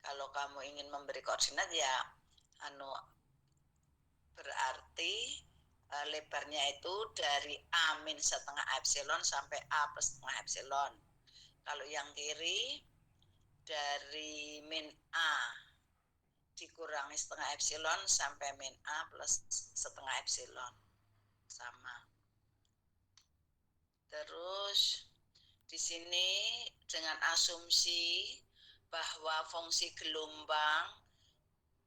Kalau kamu ingin memberi koordinat ya berarti lebarnya itu dari A min setengah epsilon sampai A plus setengah epsilon. Kalau yang kiri dari min A dikurangi setengah epsilon sampai min A plus setengah epsilon. Sama. Terus di sini dengan asumsi bahwa fungsi gelombang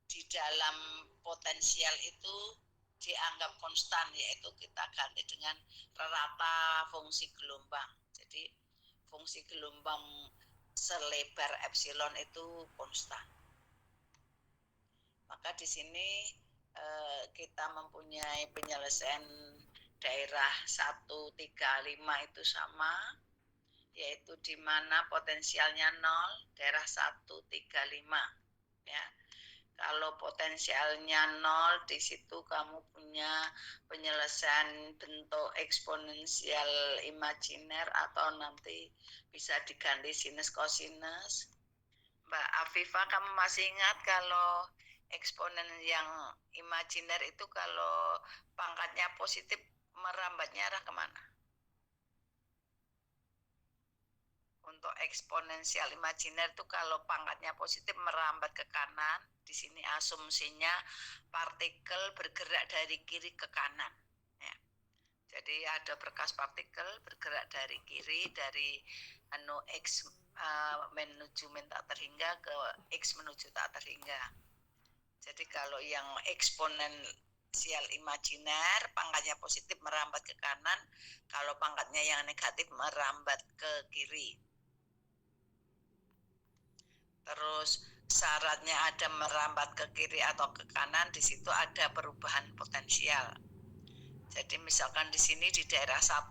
di dalam potensial itu dianggap konstan, yaitu kita ganti dengan rata fungsi gelombang. Jadi fungsi gelombang selebar epsilon itu konstan. Maka di sini kita mempunyai penyelesaian daerah 1, 3, 5 itu sama, yaitu di mana potensialnya 0, daerah 1, 3, 5. Ya. Kalau potensialnya 0, di situ kamu punya penyelesaian bentuk eksponensial imajiner atau nanti bisa diganti sinus kosinus. Mbak Afifa, kamu masih ingat kalau eksponen yang imajiner itu kalau pangkatnya positif merambatnya arah kemana? Untuk eksponensial imajiner itu kalau pangkatnya positif merambat ke kanan, di sini asumsinya partikel bergerak dari kiri ke kanan. Ya. Jadi ada berkas partikel bergerak dari kiri dari X menuju min tak terhingga ke X menuju tak terhingga. Jadi kalau yang eksponensial imajiner pangkatnya positif merambat ke kanan, kalau pangkatnya yang negatif merambat ke kiri. Terus syaratnya ada merambat ke kiri atau ke kanan, di situ ada perubahan potensial. Jadi misalkan di sini di daerah 1,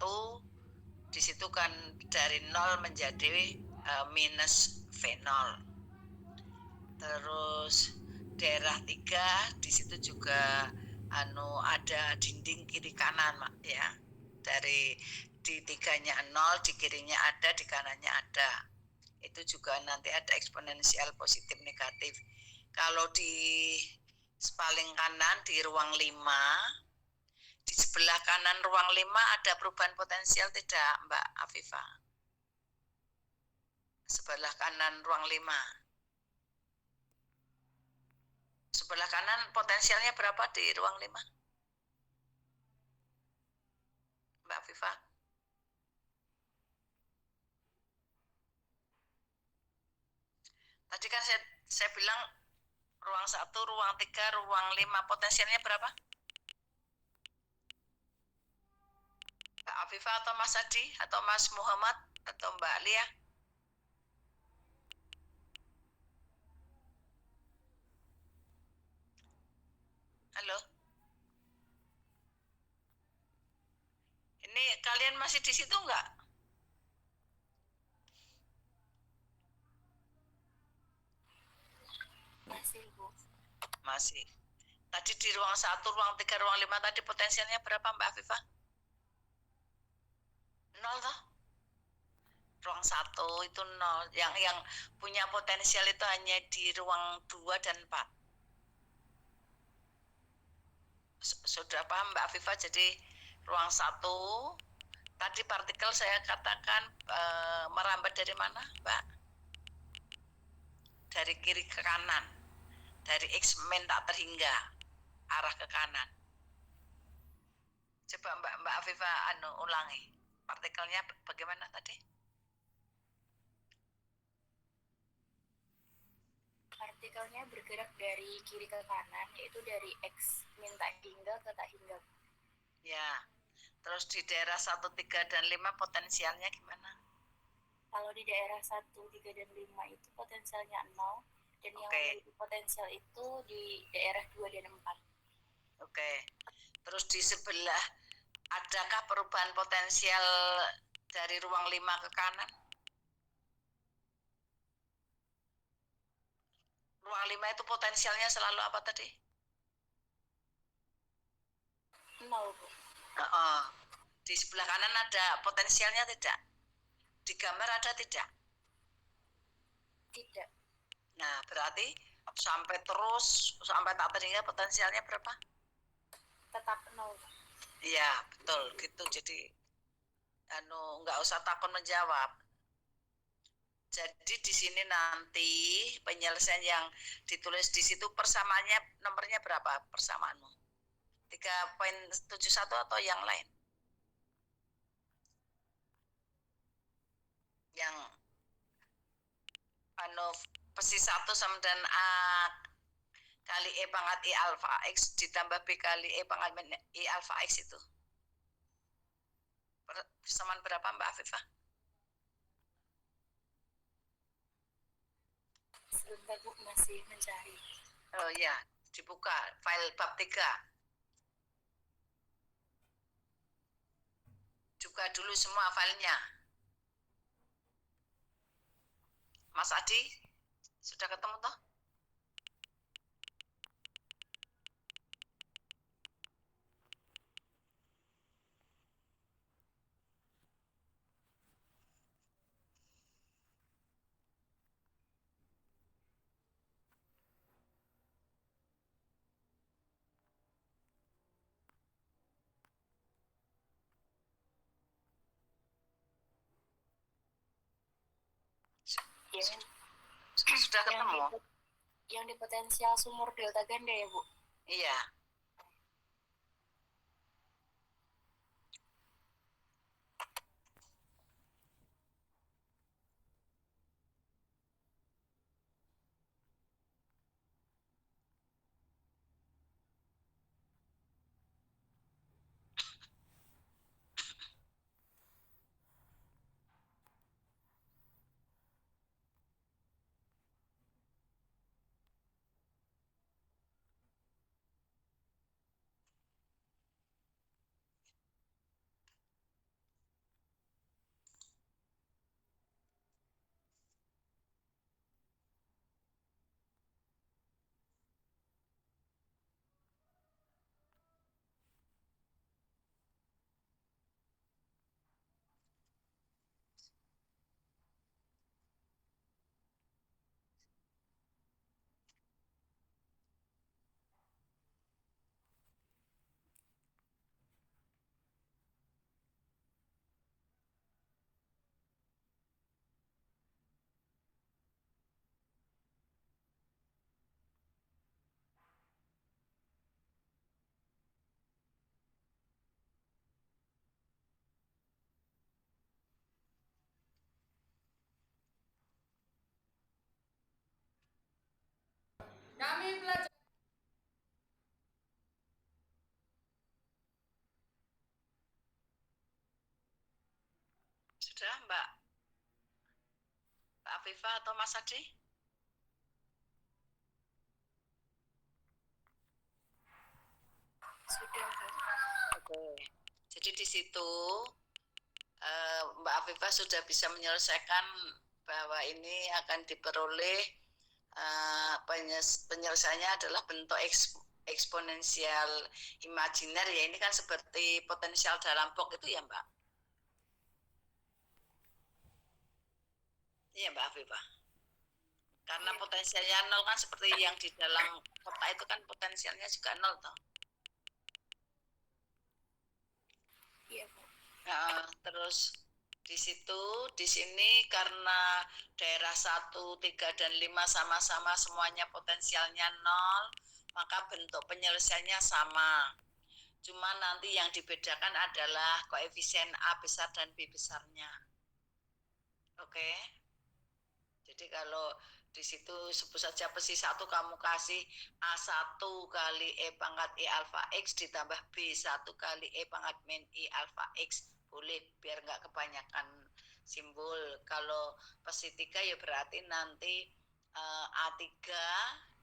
di situ kan dari 0 menjadi minus V0. Terus daerah 3 di situ juga ada dinding kiri kanan ya. Dari di 3-nya 0, di kirinya ada, di kanannya ada. Itu juga nanti ada eksponensial positif negatif. Kalau di paling kanan di ruang 5, di sebelah kanan ruang 5 ada perubahan potensial tidak, Mbak Afifa? Sebelah kanan ruang 5. Sebelah kanan potensialnya berapa di ruang 5? Mbak Afifa? Tadi kan saya bilang ruang 1, ruang 3, ruang 5 potensialnya berapa? Mbak Afifa atau Mas Adi atau Mas Muhammad atau Mbak Lia? Halo? Ini kalian masih di situ enggak? Masih, Bu. Masih. Tadi di ruang 1, ruang 3, ruang 5 tadi potensialnya berapa, Mbak Afifah? 0 toh? Ruang 1 itu 0. Yang punya potensial itu hanya di ruang 2 dan 4. Sudah paham, Mbak Afifah? Jadi ruang 1 tadi partikel saya katakan merambat dari mana, Mbak? Dari kiri ke kanan. Dari X min tak terhingga arah ke kanan. Coba Mbak Afifah ulangi. Partikelnya bagaimana tadi? Partikelnya bergerak dari kiri ke kanan, yaitu dari X min tak hingga ke tak hingga. Ya. Terus di daerah 1, 3, dan 5 potensialnya gimana? Kalau di daerah 1, 3, dan 5 itu potensialnya 0. Dan yang memiliki potensial itu di daerah 2 dan 4. Oke. Terus di sebelah, adakah perubahan potensial dari ruang 5 ke kanan? Ruang 5 itu potensialnya selalu apa tadi? 0, Bu. Di sebelah kanan ada potensialnya tidak? Di gambar ada tidak? Tidak. Nah, berarti sampai terus sampai tak teringat potensialnya berapa? Tetap 0. Iya betul gitu, jadi nggak usah takut menjawab. Jadi di sini nanti penyelesaian yang ditulis di situ persamaannya nomornya berapa persamaanmu? 3.71 atau yang lain? Yang pesi 1 sama dengan A kali E pangkat I alfa X ditambah B kali E pangkat min I alfa X itu. Persamaan berapa Mbak Afifah? Sebentar Bu, masih mencari. Oh ya, dibuka file bab 3. Juga dulu semua filenya. Mas Adi, sudah ketemu toh? Sudah ketemu? Yang di potensial sumur delta ganda ya Bu? Iya. Kami belajar. Sudah Mbak Afifah atau Mas Adi? Sudah Bu. Oke. Jadi di situ Mbak Afifah sudah bisa menyelesaikan bahwa ini akan diperoleh penyelesaiannya adalah bentuk eksponensial imajiner ya, ini kan seperti potensial dalam box itu ya Mbak? Iya Mbak Afifah. Karena potensialnya nol kan seperti yang di dalam kotak itu kan potensialnya juga nol toh. Iya Bu. Nah, terus di situ, di sini karena daerah 1, 3, dan 5 sama-sama semuanya potensialnya nol, maka bentuk penyelesaiannya sama. Cuma nanti yang dibedakan adalah koefisien A besar dan B besarnya. Oke. Jadi kalau di situ sebut saja pesi 1 kamu kasih A1 kali E pangkat E alfa X ditambah B1 kali E pangkat min I alfa X. Boleh biar nggak kebanyakan simbol. Kalau pesi 3 ya berarti nanti A3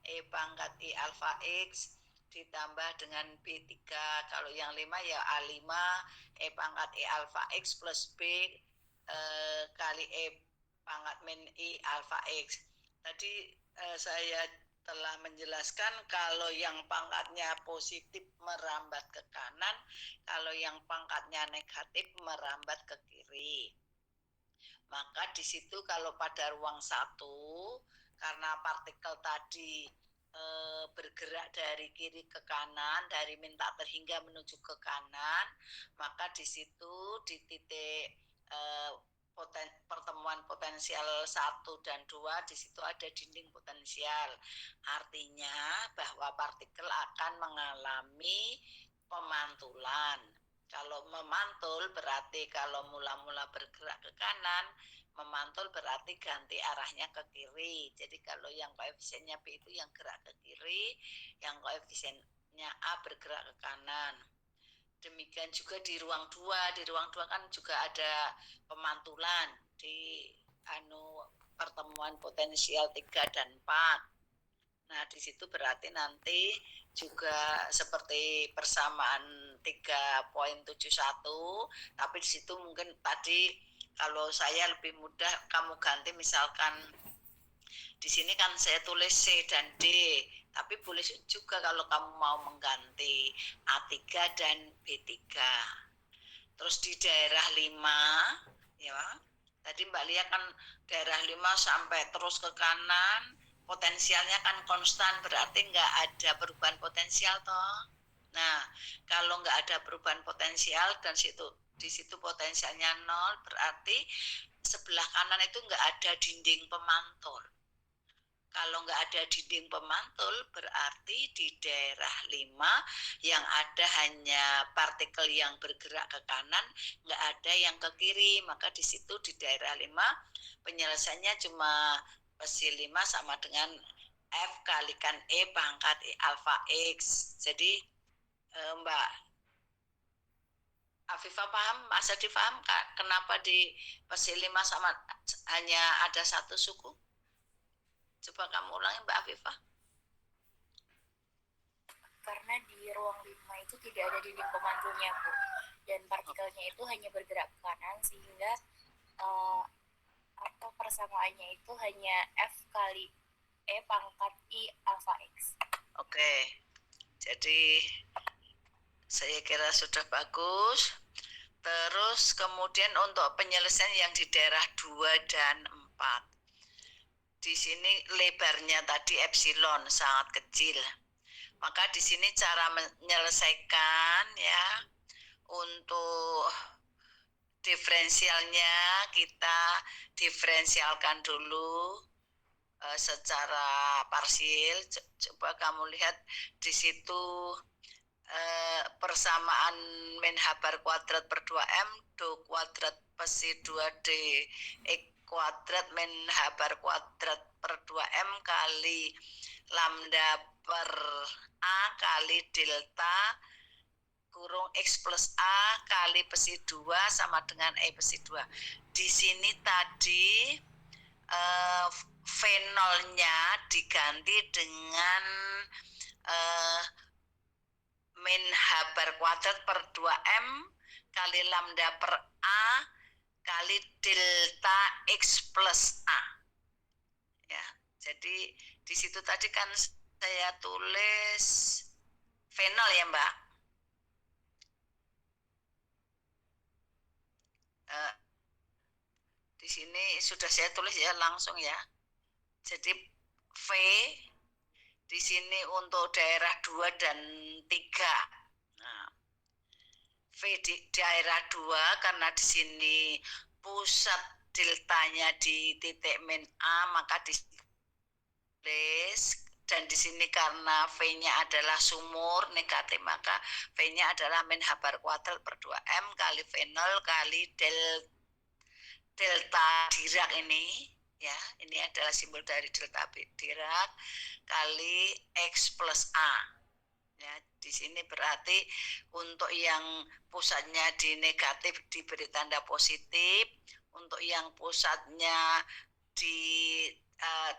E pangkat I alfa X ditambah dengan B3. Kalau yang 5 ya A5 E pangkat E alfa X plus B kali E pangkat min I alfa X. Tadi saya telah menjelaskan kalau yang pangkatnya positif merambat ke kanan, kalau yang pangkatnya negatif merambat ke kiri. Maka di situ kalau pada ruang 1, karena partikel tadi bergerak dari kiri ke kanan, dari minta terhingga menuju ke kanan, maka di situ di titik pertemuan potensial 1 dan 2 di situ ada dinding potensial. Artinya bahwa partikel akan mengalami pemantulan. Kalau memantul berarti kalau mula-mula bergerak ke kanan, memantul berarti ganti arahnya ke kiri. Jadi kalau yang koefisiennya B itu yang gerak ke kiri, yang koefisiennya A bergerak ke kanan. Demikian juga di ruang 2. Di ruang 2 kan juga ada pemantulan di pertemuan potensial 3 dan 4. Nah, di situ berarti nanti juga seperti persamaan 3.71, tapi di situ mungkin tadi kalau saya lebih mudah kamu ganti, misalkan di sini kan saya tulis C dan D, tapi boleh juga kalau kamu mau mengganti A3 dan B3. Terus di daerah 5, ya, tadi Mbak Lia kan daerah 5 sampai terus ke kanan, potensialnya kan konstan, berarti nggak ada perubahan potensial toh. Nah, kalau nggak ada perubahan potensial dan di situ potensialnya 0, berarti sebelah kanan itu nggak ada dinding pemantul. Kalau nggak ada dinding pemantul, berarti di daerah 5 yang ada hanya partikel yang bergerak ke kanan, nggak ada yang ke kiri. Maka di situ di daerah 5 penyelesaiannya cuma psi 5 sama dengan F kalikan E pangkat E alfa X. Jadi Mbak Afifah paham, Mas Adi paham kenapa di psi 5 sama hanya ada satu suku? Coba kamu ulangi Mbak Afifah. Karena di ruang 5 itu tidak ada dinding pemantulnya, Bu. Dan partikelnya itu hanya bergerak ke kanan, sehingga atau persamaannya itu hanya F kali E pangkat I alfa X. Oke, jadi saya kira sudah bagus. Terus kemudian untuk penyelesaian yang di daerah 2 dan 4. Di sini lebarnya tadi epsilon sangat kecil. Maka di sini cara menyelesaikan ya, untuk diferensialnya kita diferensialkan dulu secara parsial. Coba kamu lihat di situ persamaan min h bar kuadrat per 2m do kuadrat psi 2d kuadrat min h bar kuadrat per 2m kali lambda per a kali delta kurung x plus a kali psi 2 sama dengan e psi 2. Di sini tadi V0-nya diganti dengan min h bar kuadrat per 2m kali lambda per a kali delta x plus a. Ya, jadi di situ tadi kan saya tulis V0 ya Mbak. Di sini sudah saya tulis ya langsung ya. Jadi V di sini untuk daerah 2 dan 3. Nah, V di daerah 2 karena di sini pusat deltanya di titik min A, maka ditulis, dan di sini karena V-nya adalah sumur negatif, maka V-nya adalah min H bar kuadrat per 2M kali V0 kali delta Dirac ini. Ya, ini adalah simbol dari delta Dirac kali X plus A. Ya, di sini berarti untuk yang pusatnya di negatif diberi tanda positif, untuk yang pusatnya di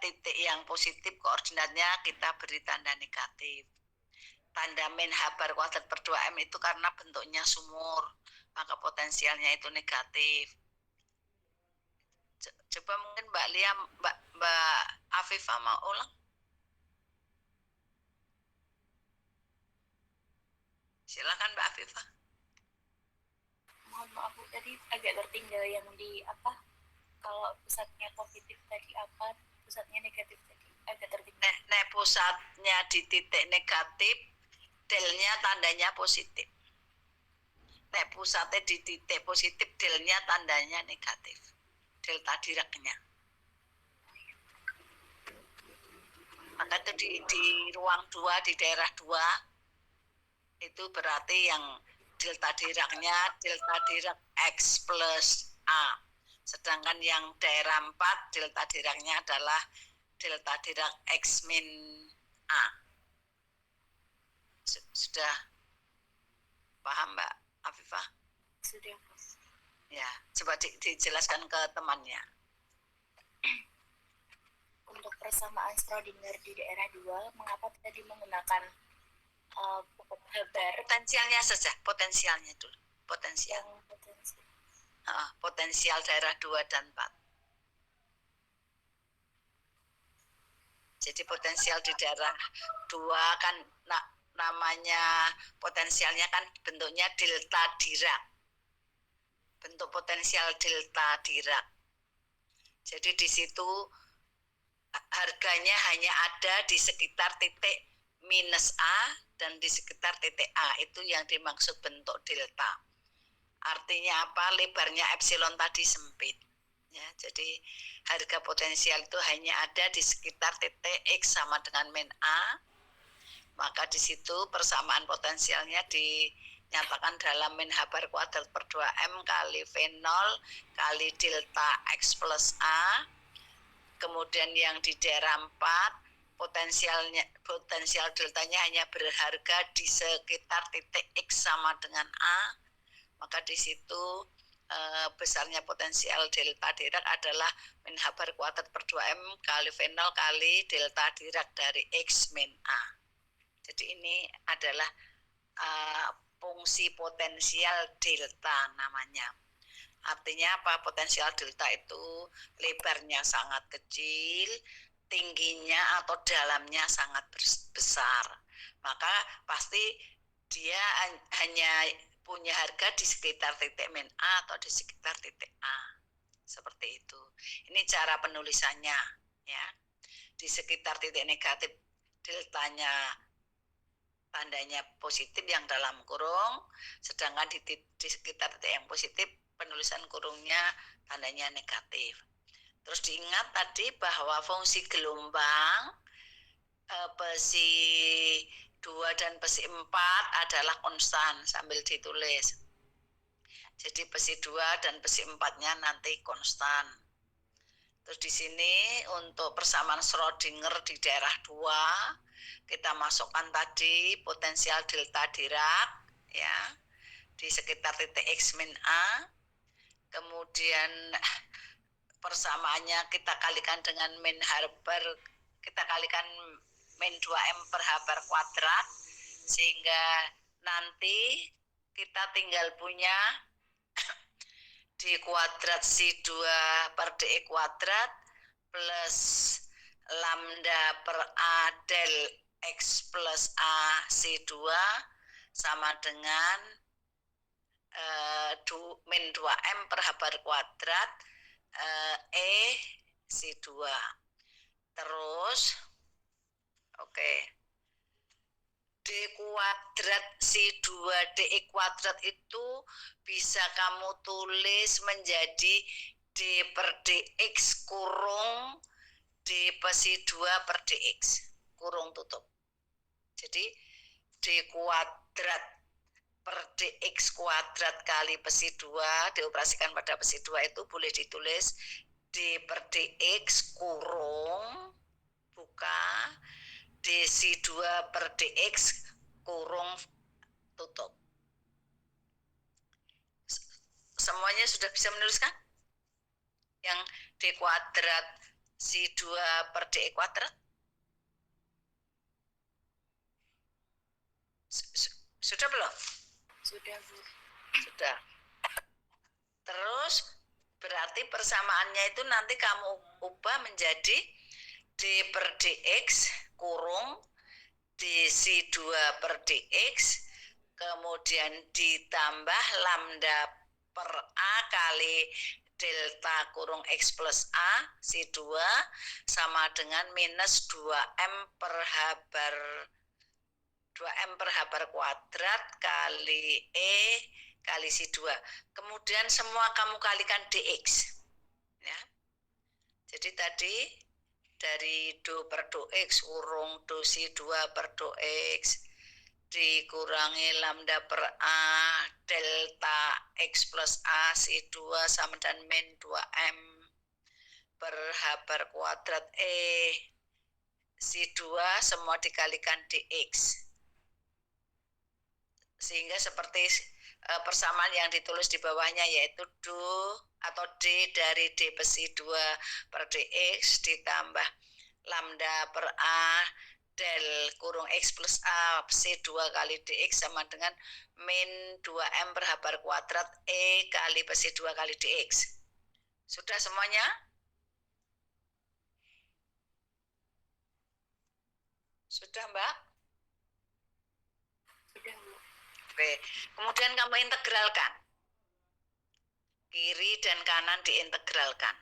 titik yang positif koordinatnya kita beri tanda negatif. Tanda min H bar kuadrat per 2M itu karena bentuknya sumur, maka potensialnya itu negatif. Coba mungkin Mbak Lia, Mbak Afifah mau ulang? Silakan Mbak Afifah. Mohon maaf Bu, tadi agak tertinggal yang di apa? Kalau pusatnya positif tadi apa? pusatnya negatif tadi, agak tertinggal. Nek pusatnya di titik negatif, delnya tandanya positif. Nek pusatnya di titik positif, delnya tandanya negatif. Delta Diracnya. Maka itu di ruang 2, di daerah 2, itu berarti yang delta Diracnya delta Dirac X plus A. Sedangkan yang daerah 4, delta Diracnya adalah delta Dirac X min A. Sudah paham Mbak Afifah? Sudah. Ya, coba dijelaskan ke temannya. Untuk persamaan Schrödinger di daerah 2, mengapa tadi menggunakan Haber? Potensialnya saja, potensialnya dulu. Potensial. Potensial daerah 2 dan 4. Jadi potensial di daerah 2 kan namanya potensialnya kan bentuknya delta Dirac. Bentuk potensial delta Dirac. Jadi di situ harganya hanya ada di sekitar titik minus A dan di sekitar titik A. Itu yang dimaksud bentuk delta. Artinya apa? Lebarnya epsilon tadi sempit. Ya, jadi harga potensial itu hanya ada di sekitar titik X sama dengan min A. Maka di situ persamaan potensialnya dinyatakan dalam min H bar kuadrat per 2M kali V0 kali delta X plus A. Kemudian yang di daerah 4, potensial deltanya hanya berharga di sekitar titik X sama dengan A. Maka di situ besarnya potensial delta Dirac adalah min H bar kuadrat per 2M kali V0 kali delta Dirac dari X min A. Jadi ini adalah fungsi potensial delta namanya. Artinya apa? Potensial delta itu lebarnya sangat kecil, tingginya atau dalamnya sangat besar. Maka pasti dia hanya punya harga di sekitar titik min A atau di sekitar titik A. Seperti itu. Ini cara penulisannya, ya. Di sekitar titik negatif deltanya tandanya positif yang dalam kurung, sedangkan di sekitar titik yang positif penulisan kurungnya tandanya negatif. Terus diingat tadi bahwa fungsi gelombang besi 2 dan besi 4 adalah konstan, sambil ditulis. Jadi besi 2 dan besi 4-nya nanti konstan. Terus di sini untuk persamaan Schrödinger di daerah 2, kita masukkan tadi potensial delta Dirac ya di sekitar titik X min A. Kemudian persamaannya kita kalikan dengan min H bar, kita kalikan min 2M per H bar kuadrat, sehingga nanti kita tinggal punya D kuadrat C2 per DE kuadrat plus lambda per A del X plus A C2 sama dengan min 2M per H bar kuadrat E C2. Terus D kuadrat C2 DE kuadrat itu bisa kamu tulis menjadi D per DX kurung D besi 2 per DX kurung tutup. Jadi D kuadrat per DX kuadrat kali besi 2 dioperasikan pada besi 2 itu boleh ditulis D per DX kurung buka DC2 per DX kurung tutup. Semuanya sudah bisa menuliskan? Yang D kuadrat C2 per DE kuadrat? Sudah belum? Sudah, Bu. Sudah. Terus berarti persamaannya itu nanti kamu ubah menjadi D per DX kurung DC2 per DX, kemudian ditambah lambda per A kali D delta kurung X plus A si 2 sama dengan minus 2M per H kuadrat kali E kali si 2. Kemudian semua kamu kalikan dx. Ya. Jadi tadi dari do per do X kurung do si 2 per do X dikurangi lambda per A delta X plus A si 2 sama dengan min 2M per H kuadrat E si 2 semua dikalikan dx. Sehingga seperti persamaan yang ditulis di bawahnya yaitu do atau D dari D besi 2 per dx ditambah lambda per A del kurung X plus A C2 kali dx sama dengan min 2M per H kuadrat E kali besi 2 kali dx. Sudah semuanya? Sudah, Mbak? Sudah, Bu. Oke, kemudian kamu integralkan. Kiri dan kanan diintegralkan.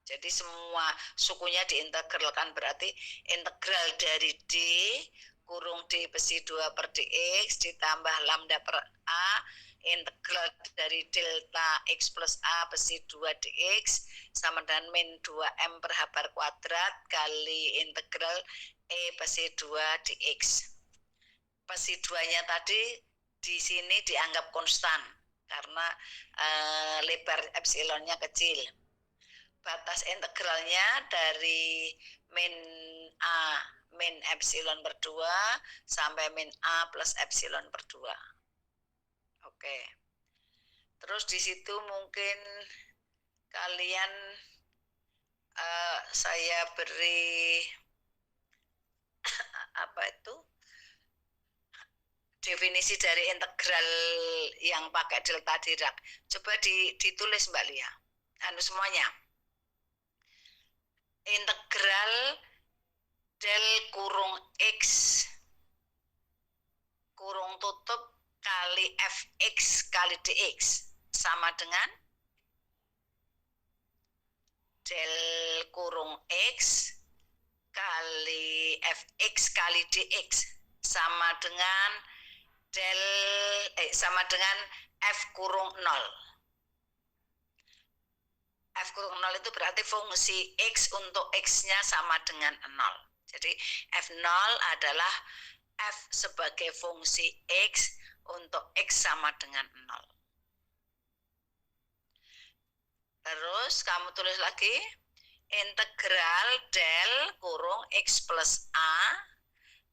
Jadi semua sukunya diintegralkan berarti integral dari D kurung D besi 2 per dx ditambah lambda per A integral dari delta X plus A besi 2 dx sama dengan min 2M per H kuadrat kali integral E besi 2 dx. Besi 2-nya tadi di sini dianggap konstan karena lebar epsilonnya kecil. Batas integralnya dari min A min epsilon per 2 sampai min A plus epsilon per 2. Oke. Terus di situ mungkin kalian saya beri apa itu? Definisi dari integral yang pakai delta Dirac. Coba ditulis Mbak Lia. Semuanya. Integral del kurung X kurung tutup kali Fx kali dx sama dengan del kurung X kali Fx kali dx sama dengan sama dengan F kurung 0. F kurung 0 itu berarti fungsi X untuk X-nya sama dengan 0. Jadi F0 adalah F sebagai fungsi X untuk X sama dengan 0. Terus kamu tulis lagi integral del kurung X plus A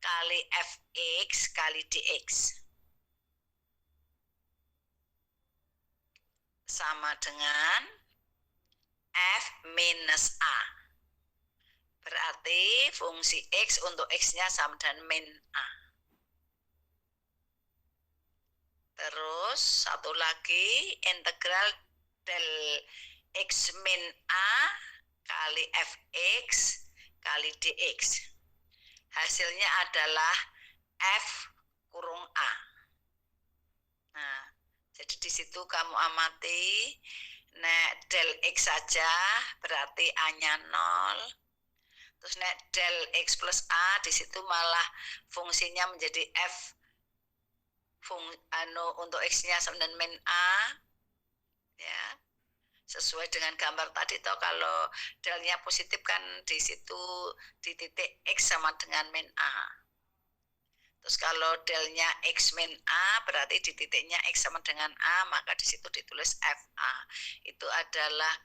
kali Fx kali dx. Sama dengan F minus A. Berarti fungsi X untuk X-nya sama dengan min A. Terus satu lagi integral del X min A kali Fx kali dx. Hasilnya adalah F kurung A. Nah, jadi di situ kamu amati nek del X saja berarti A-nya 0. Terus nek del X plus A di situ malah fungsinya menjadi F untuk X-nya sama dengan min A. Ya. Sesuai dengan gambar tadi toh kalau delnya positif kan di situ di titik X sama dengan min A. Terus kalau delnya X min A berarti di titiknya X sama dengan A, maka di situ ditulis FA. Itu adalah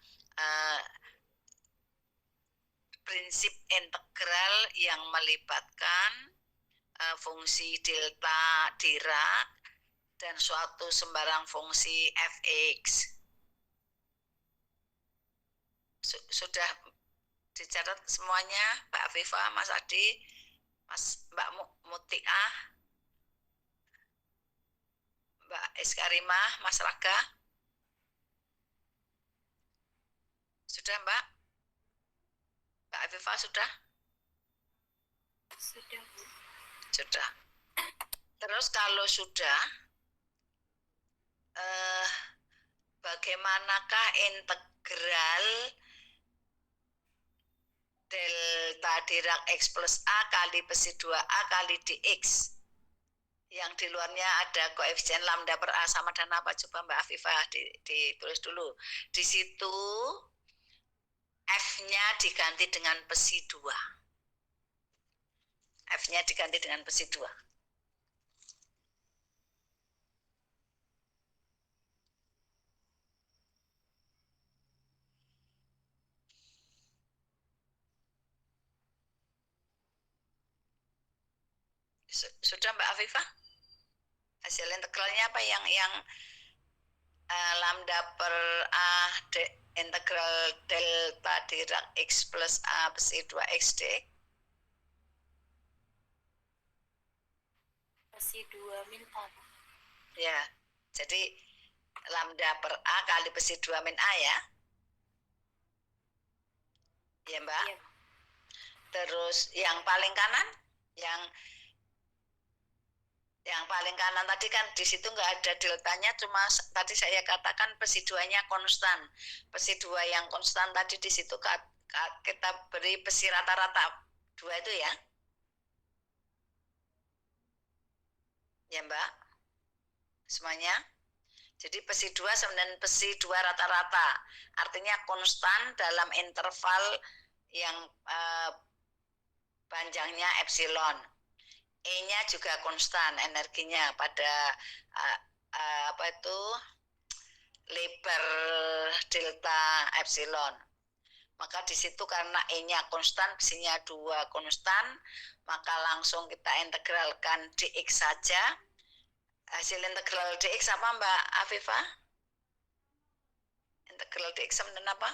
prinsip integral yang melibatkan fungsi delta Dirac dan suatu sembarang fungsi Fx. Sudah dicatat semuanya, Mbak Afifa, Mas Adi, Mbak Mutiah, Mbak Eskarimah, Mas Raga? Sudah, Mbak? Mbak Afifa sudah? Sudah, Bu. Sudah. Terus kalau sudah, bagaimanakah integral delta Dirac X plus A kali besi 2A kali dx. Yang di luarnya ada koefisien lambda per A sama dan apa? Coba Mbak Afifah ditulis dulu. Di situ F-nya diganti dengan besi 2. F-nya diganti dengan besi 2. Sudah Mbak Afifah? Hasil integralnya apa yang lambda per A integral delta Dirac X plus A besi 2X dx? Besi 2 min A. Ya, jadi lambda per A kali besi 2 min A ya. Ya Mbak. Iya. Terus yang paling kanan, yang paling kanan tadi kan di situ nggak ada deltanya, cuma tadi saya katakan besi 2-nya konstan. Besi 2 yang konstan tadi di situ kita beri besi rata-rata 2 itu ya. Ya Mbak. Semuanya. Jadi besi 2 dan besi 2 rata-rata. Artinya konstan dalam interval yang panjangnya epsilon. E-nya juga konstan energinya pada lebar delta epsilon. Maka di situ karena E-nya konstan, besinya 2 konstan, maka langsung kita integralkan dx saja. Hasil integral dx apa Mbak Afifah? Integral dx sama dengan apa?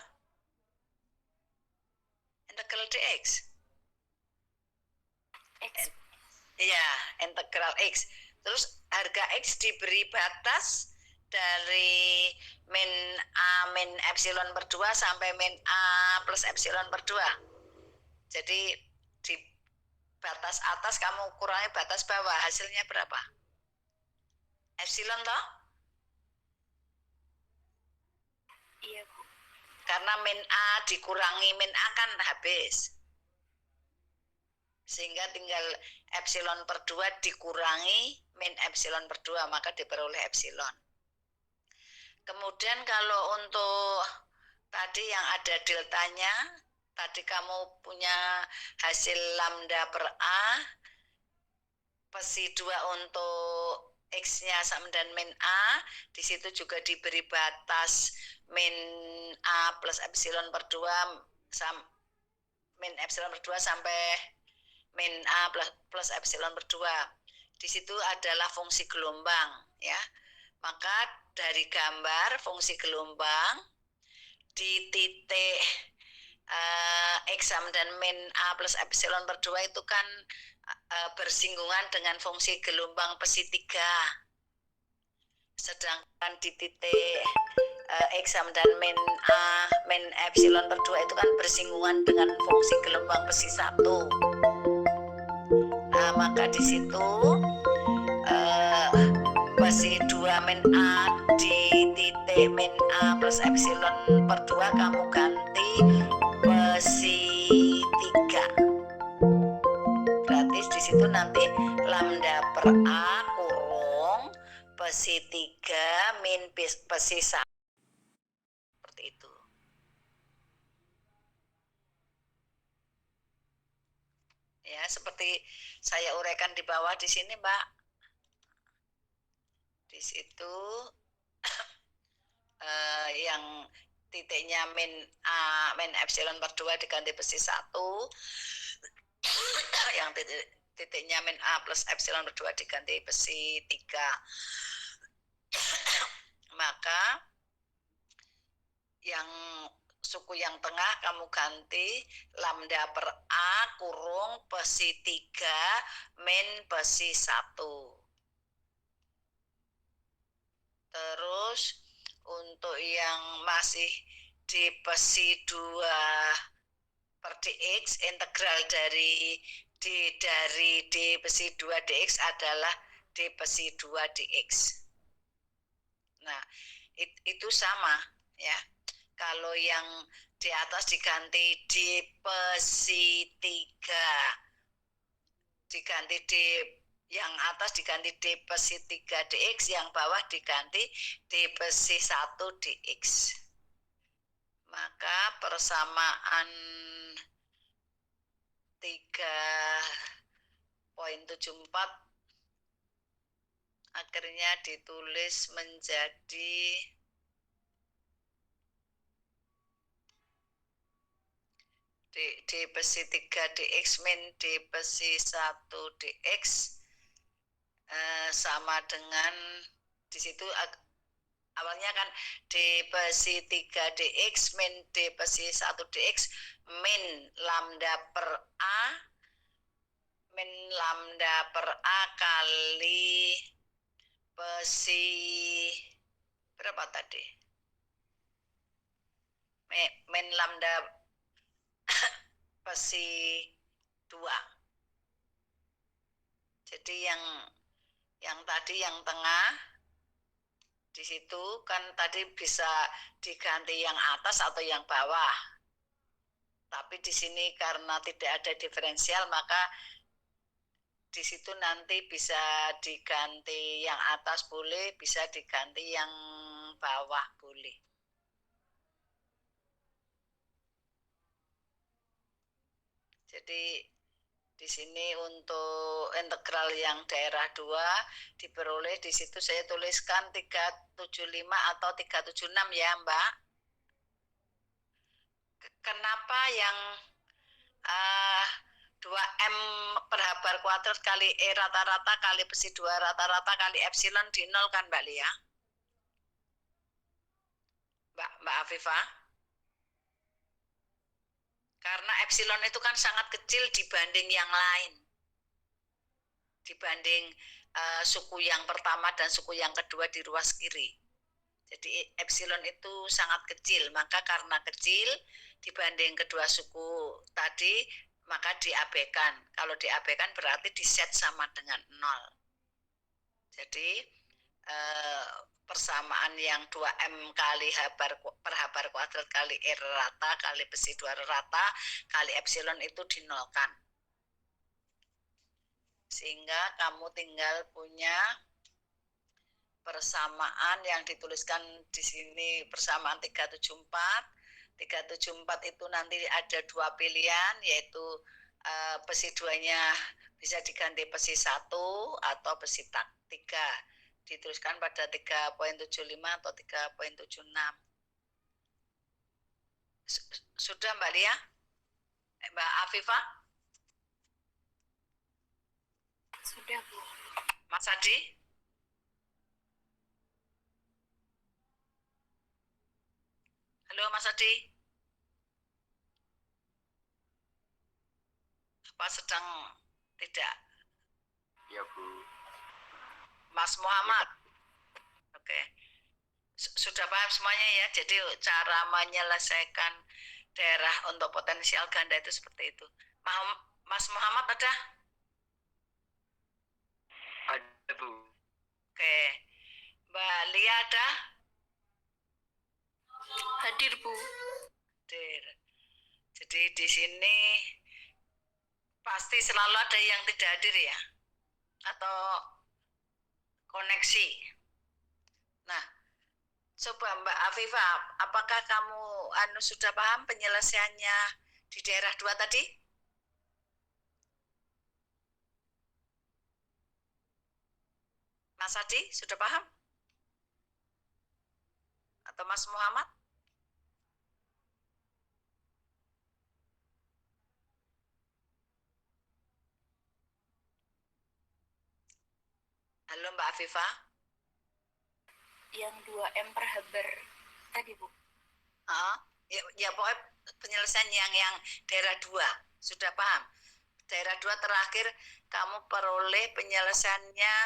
Integral dx. X. Iya, integral X. Terus harga X diberi batas dari min A min epsilon per 2 sampai min A plus epsilon per 2. Jadi di batas atas kamu kurangi batas bawah, hasilnya berapa? Epsilon toh? Iya, Bu. Karena min A dikurangi min A kan habis. Sehingga tinggal epsilon per 2 dikurangi min epsilon per 2, maka diperoleh epsilon. Kemudian kalau untuk tadi yang ada deltanya, tadi kamu punya hasil lambda per A, besi 2 untuk X-nya sama dan min A, di situ juga diberi batas min A plus epsilon per 2, min epsilon per 2 sampai min A plus epsilon per 2. Di situ adalah fungsi gelombang ya. Maka dari gambar fungsi gelombang di titik X sama dan min A plus epsilon per 2 itu kan bersinggungan dengan fungsi gelombang besi 3. Sedangkan di titik X sama dan min A min epsilon per 2 itu kan bersinggungan dengan fungsi gelombang besi 1. Nah, maka di situ besi 2 min A di titik min A plus epsilon per 2 kamu ganti besi 3. Berarti di situ nanti lambda per A kurung besi 3 min besi 1. Seperti itu. Ya, seperti saya uraikan di bawah di sini, Mbak. Di situ yang titiknya min A min epsilon per 2 diganti besi 1. Yang titiknya min A plus epsilon per 2 diganti besi 3. Maka yang suku yang tengah kamu ganti lambda per A kurung besi 3 min besi 1. Terus untuk yang masih di besi 2 per dx, integral dari d besi 2 dx adalah d besi 2 dx. Nah, itu sama ya. Kalau yang di atas diganti D psi 3, diganti D, yang atas diganti D psi 3 dx, yang bawah diganti D psi 1 dx. Maka persamaan 3.74 akhirnya ditulis menjadi D psi 3 dx min D psi 1 dx sama dengan, di situ awalnya kan D psi 3 dx min D psi 1 dx min lambda per A kali psi berapa tadi? Min lambda psi 2. Jadi yang tadi yang tengah di situ kan tadi bisa diganti yang atas atau yang bawah. Tapi di sini karena tidak ada diferensial, maka di situ nanti bisa diganti yang atas boleh, bisa diganti yang bawah boleh. Jadi di sini untuk integral yang daerah 2 diperoleh, di situ saya tuliskan 375 atau 376 ya, Mbak. Kenapa yang 2M per H bar kuadrat kali E rata-rata kali psi 2 rata-rata kali epsilon di 0 kan, Mbak Lia? Mbak Afifah? Karena epsilon itu kan sangat kecil dibanding yang lain. Dibanding suku yang pertama dan suku yang kedua di ruas kiri. Jadi epsilon itu sangat kecil, maka karena kecil dibanding kedua suku tadi, maka diabaikan. Kalau diabaikan berarti diset sama dengan 0. Jadi persamaan yang 2M kali per H bar kuadrat kali R rata kali psi 2 rata kali epsilon itu dinolkan. Sehingga kamu tinggal punya persamaan yang dituliskan di sini, persamaan 374. 374 itu nanti ada 2 pilihan, yaitu psi 2-nya bisa diganti psi 1 atau psi 3. Dituliskan pada 3.75 atau 3.76. Sudah Mbak Lia? Mbak Afifah? Sudah, Bu. Mas Adi? Halo Mas Adi? Apa sedang tidak? Ya, Bu. Mas Muhammad? Oke. Sudah paham semuanya ya? Jadi cara menyelesaikan daerah untuk potensial ganda itu seperti itu. Mas Muhammad ada? Ada, Bu. Oke. Mbak Lia ada? Hadir, Bu. Hadir. Jadi di sini pasti selalu ada yang tidak hadir ya? Atau koneksi. Nah, coba Mbak Afifah, apakah kamu sudah paham penyelesaiannya di daerah 2 tadi? Mas Adi, sudah paham? Atau Mas Muhammad? Halo Mbak Afifah. Yang 2M per H bar tadi, Bu. Ya pokoknya penyelesaian yang daerah 2. Sudah paham? Daerah 2 terakhir kamu peroleh penyelesaiannya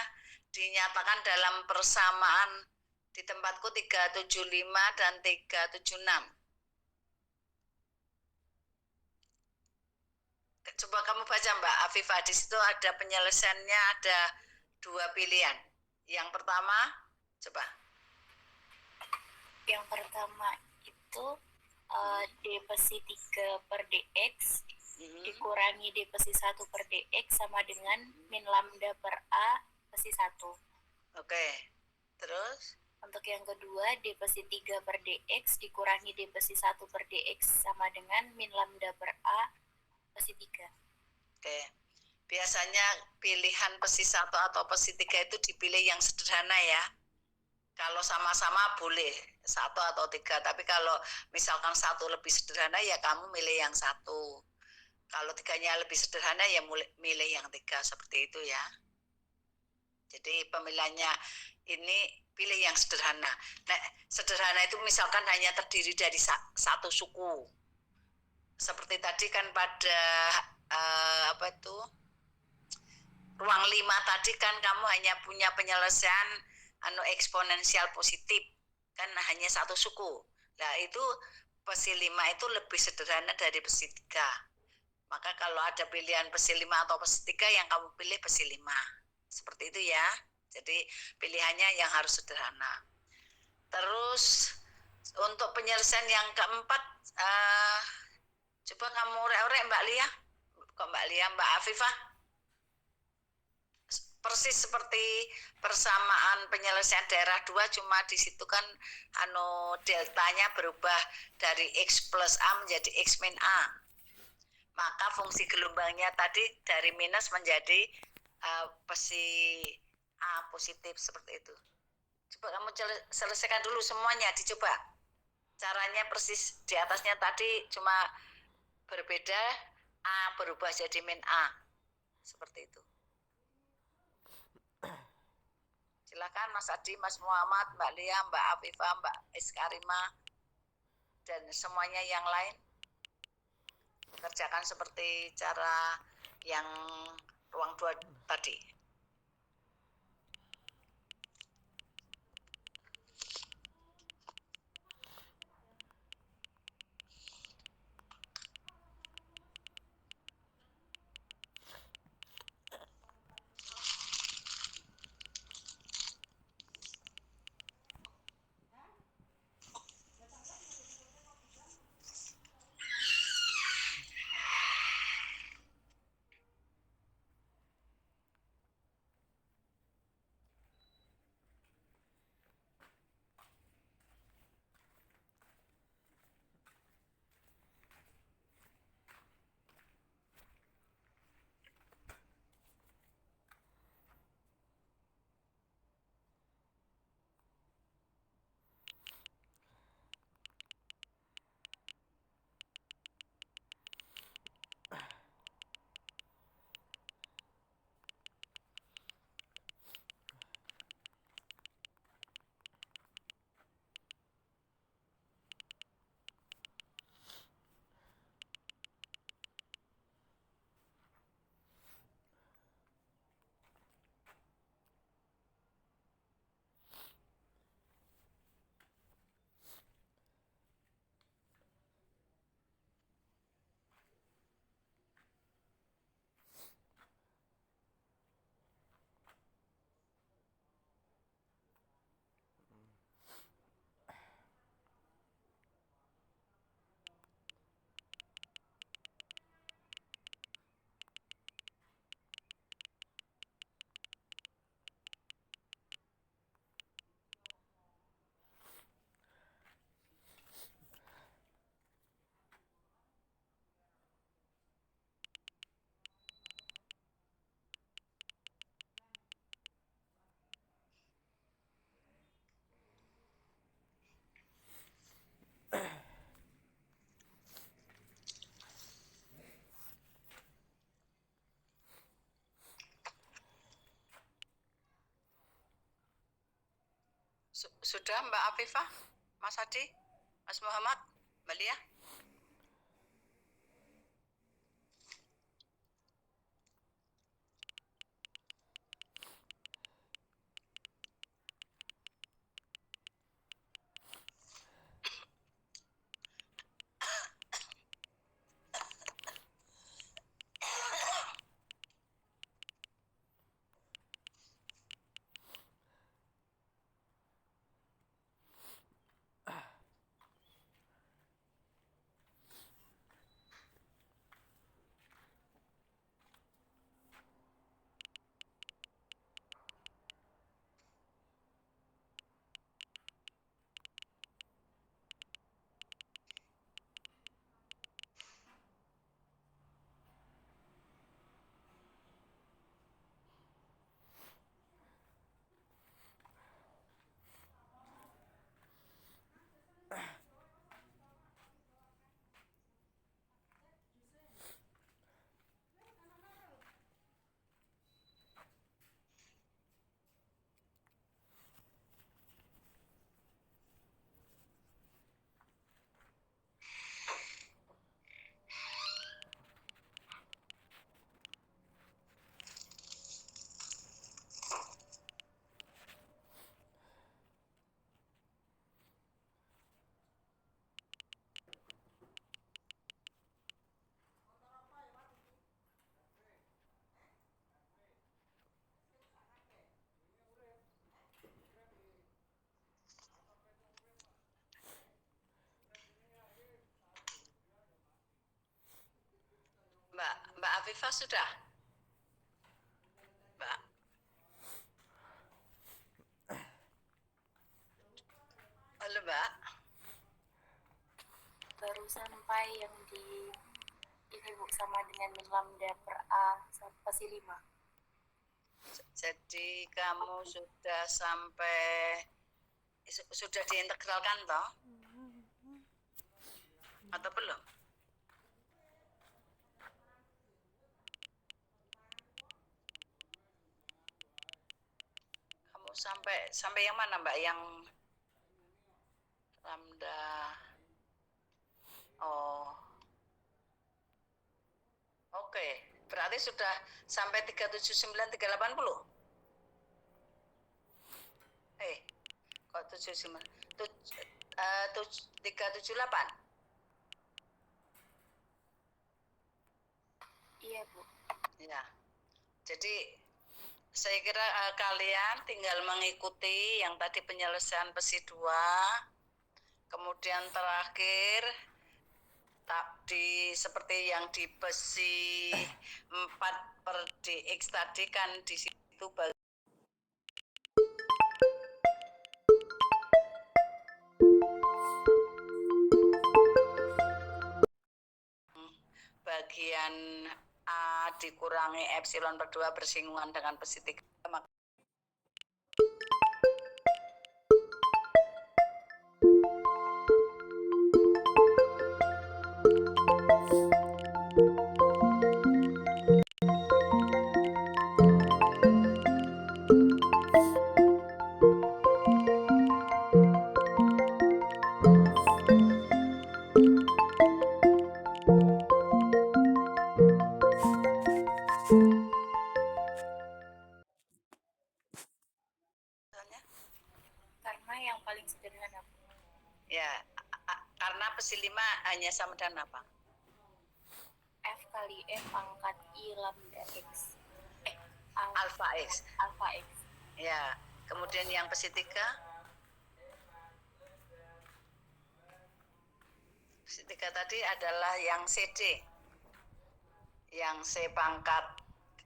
dinyatakan dalam persamaan di tempatku 375 dan 376. Coba kamu baca Mbak Afifah, di situ ada penyelesaiannya, ada 2 pilihan. Yang pertama, coba. Yang pertama itu D pesi 3 per dx dikurangi D pesi 1 per dx sama dengan min lambda per A pesi 1. Oke. Terus? Untuk yang kedua, D pesi 3 per dx dikurangi D pesi 1 per dx sama dengan min lambda per A pesi 3. Oke. Biasanya pilihan pesi 1 atau pesi 3 itu dipilih yang sederhana ya. Kalau sama-sama boleh 1 atau 3, tapi kalau misalkan 1 lebih sederhana ya kamu milih yang 1. Kalau 3-nya lebih sederhana ya milih yang 3, seperti itu ya. Jadi pemilihannya ini pilih yang sederhana. Nah, sederhana itu misalkan hanya terdiri dari satu suku. Seperti tadi kan pada ruang 5 tadi kan kamu hanya punya penyelesaian eksponensial positif, kan hanya satu suku. Nah itu pesi 5 itu lebih sederhana dari pesi 3. Maka kalau ada pilihan pesi 5 atau pesi 3, yang kamu pilih pesi 5. Seperti itu ya. Jadi pilihannya yang harus sederhana. Terus untuk penyelesaian yang keempat, coba kamu orek-orek Mbak Lia. Kok Mbak Lia, Mbak Afifah? Persis seperti persamaan penyelesaian daerah 2, cuma di situ kan deltanya berubah dari X plus A menjadi X min A. Maka fungsi gelombangnya tadi dari minus menjadi pesi A positif, seperti itu. Coba kamu selesaikan dulu semuanya, dicoba. Caranya persis di atasnya tadi, cuma berbeda, A berubah jadi min A. Seperti itu. Silakan Mas Adi, Mas Muhammad, Mbak Lia, Mbak Afifah, Mbak Iskarima, dan semuanya yang lain. Kerjakan seperti cara yang ruang 2 tadi. Sudah Mbak Afifah, Mas Adi, Mas Muhammad, Mbak Lia? Afifah sudah? Mbak? Halo Mbak? Baru sampai yang di ini Bu, sama dengan min lambda per A pasi 5. Jadi kamu sudah sampai, sudah diintegralkan toh? Atau belum? Kamu sampai yang mana Mbak? Yang lambda. Oh. Oke, berarti sudah sampai 379 380. Kok 79? 378. Iya Bu. Ya. Jadi saya kira kalian tinggal mengikuti yang tadi penyelesaian PESI 2, kemudian terakhir seperti yang di PESI 4 per DX tadi kan di situ bagian A dikurangi epsilon per 2 bersinggungan dengan PESI 3. Karena yang paling sederhana Bu. Ya, karena PESI 5 hanya sama dengan apa? F kali E pangkat I lambda X. Alpha X. Alpha X. Ya, kemudian yang PESI 3? PESI 3 tadi adalah yang CD. Yang C pangkat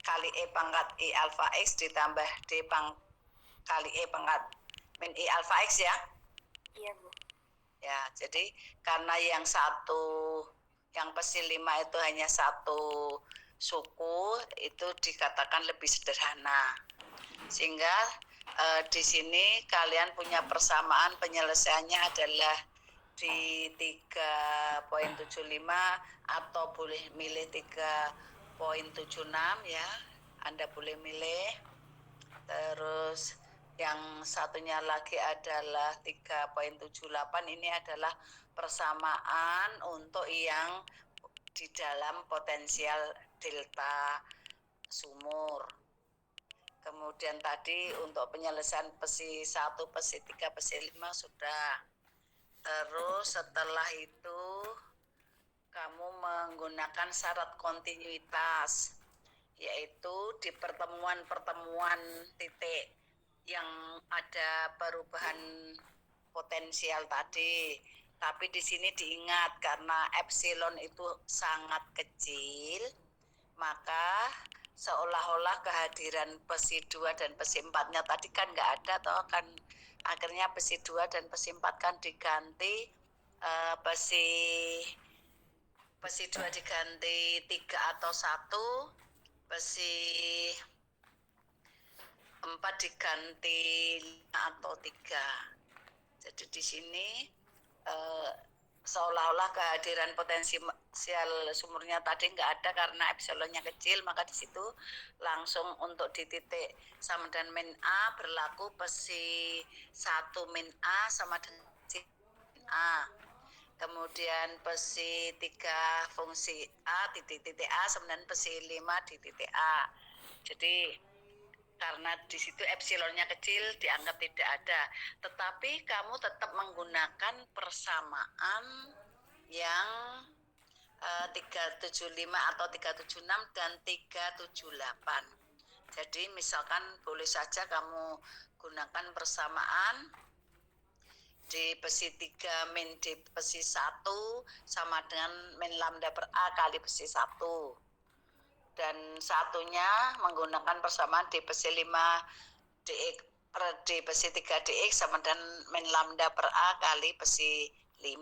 kali E pangkat I alpha X ditambah D kali E pangkat min I alpha X ya? Iya Bu. Ya, jadi karena yang satu, yang PESI 5 itu hanya satu suku, itu dikatakan lebih sederhana. Sehingga di sini kalian punya persamaan penyelesaiannya adalah di 3.75 atau boleh milih 3.76 ya. Anda boleh milih. Terus yang satunya lagi adalah 3.78, ini adalah persamaan untuk yang di dalam potensial delta sumur. Kemudian tadi untuk penyelesaian PESI 1, PESI 3, PESI 5 sudah. Terus setelah itu kamu menggunakan syarat kontinuitas, yaitu di pertemuan-pertemuan titik yang ada perubahan potensial tadi. Tapi di sini diingat karena epsilon itu sangat kecil, maka seolah-olah kehadiran PESI 2 dan PESI 4-nya tadi kan nggak ada toh, kan akhirnya PESI 2 dan PESI 4 kan diganti PESI 2 diganti 3 atau 1, PESI 4 diganti 5 atau 3. Jadi di sini seolah-olah kehadiran potensial sumurnya tadi nggak ada karena epsilonnya kecil, maka di situ langsung untuk di titik sama dengan min A berlaku PESI 1 min A sama dengan PESI min A. Kemudian PESI 3 fungsi A di titik A sama dengan PESI 5 di titik A. Jadi karena di situ epsilonnya kecil dianggap tidak ada, tetapi kamu tetap menggunakan persamaan yang 375 atau 376 dan 378. Jadi misalkan boleh saja kamu gunakan persamaan di PESI 3 min di PESI 1 sama dengan min lambda per A kali PESI 1. dan satunya menggunakan persamaan D besi 5 dx per D besi 3 dx sama dengan min lambda per A kali besi 5.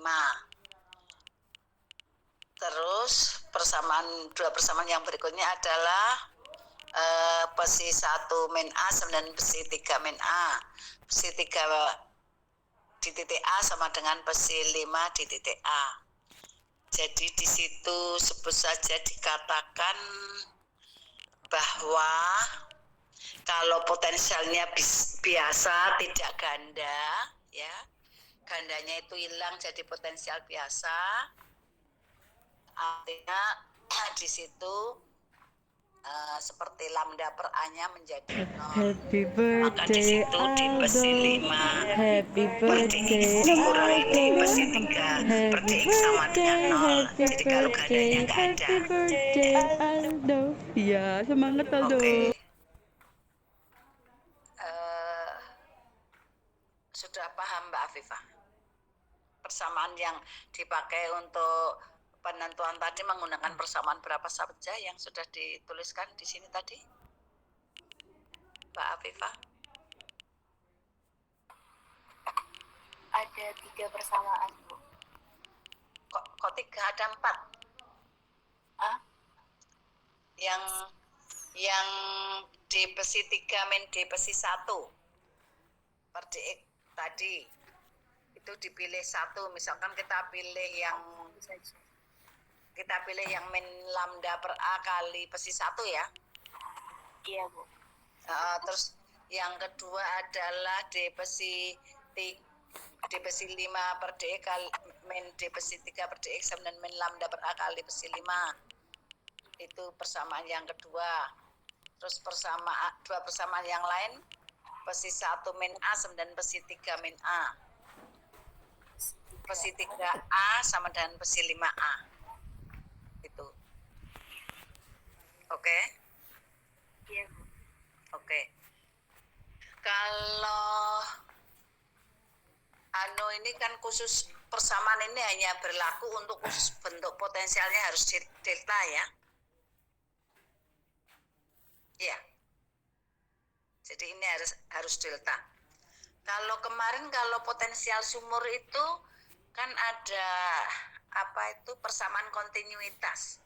Terus dua persamaan yang berikutnya adalah besi 1 min A sama dengan besi 3 min A. Besi 3 di titik A sama dengan besi 5 di titik A. Jadi di situ sebut saja dikatakan bahwa kalau potensialnya biasa tidak ganda, ya, gandanya itu hilang jadi potensial biasa. Artinya di situ seperti lambda per A-nya menjadi 0. Happy Maka di birthday situ di besi 5 Happy per dx dikurangi di besi 3 per dx sama dengan 0. Jadi kalau gandanya nggak ada. Happy birthday Aldo. Ya, semangat Aldo. Oke. Sudah paham Mbak Afifah? Persamaan yang dipakai untuk penentuan tadi menggunakan persamaan berapa saja yang sudah dituliskan di sini tadi, Mbak Afifah? Ada 3 persamaan, Bu. Kok 3, ada 4? Ah? Yang D besi 3 min D besi 1 per dx tadi itu dipilih 1, misalkan kita pilih yang min lambda per A kali besi 1 ya. Iya, Bu. Terus yang kedua adalah D besi 5 per dx kali min D besi 3 per dx sama dengan min lambda per A kali besi 5. Itu persamaan yang kedua. Terus dua persamaan yang lain, besi 1 min A sama dengan besi 3 min A. Besi 3A sama dengan besi 5A. Itu. Oke? Iya, Bu. Oke. Kalau ini kan khusus persamaan ini hanya berlaku untuk khusus bentuk potensialnya harus delta ya. Iya. Jadi ini harus delta. Kalau kemarin kalau potensial sumur itu kan ada persamaan kontinuitas.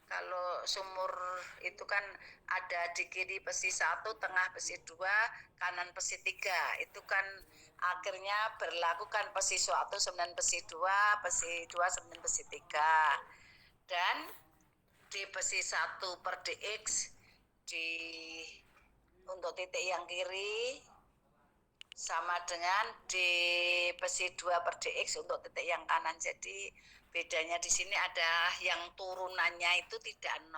Kalau sumur itu kan ada di kiri besi 1, tengah besi 2, kanan besi 3. Itu kan akhirnya berlaku kan besi 1 sama dengan besi 2, besi 2 sama dengan besi 3. Dan di besi 1 per dx untuk titik yang kiri sama dengan di besi 2 per dx untuk titik yang kanan. Jadi bedanya di sini ada yang turunannya itu tidak 0.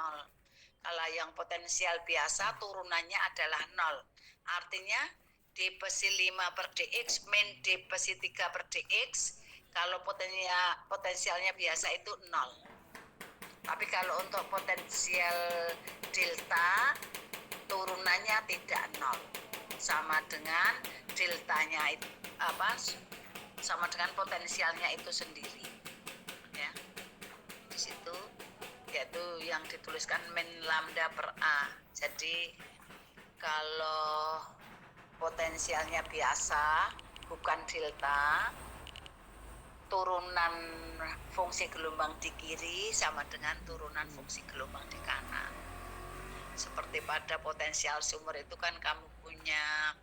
Kalau yang potensial biasa turunannya adalah 0. Artinya di besi 5 per dx min di besi 3 per dx kalau potensialnya biasa itu 0. Tapi kalau untuk potensial delta turunannya tidak 0. Sama dengan deltanya itu sama dengan potensialnya itu sendiri. Ya. Di situ yaitu yang dituliskan min lambda per A. Jadi kalau potensialnya biasa bukan delta, turunan fungsi gelombang di kiri sama dengan turunan fungsi gelombang di kanan. Seperti pada potensial sumur itu kan kamu punya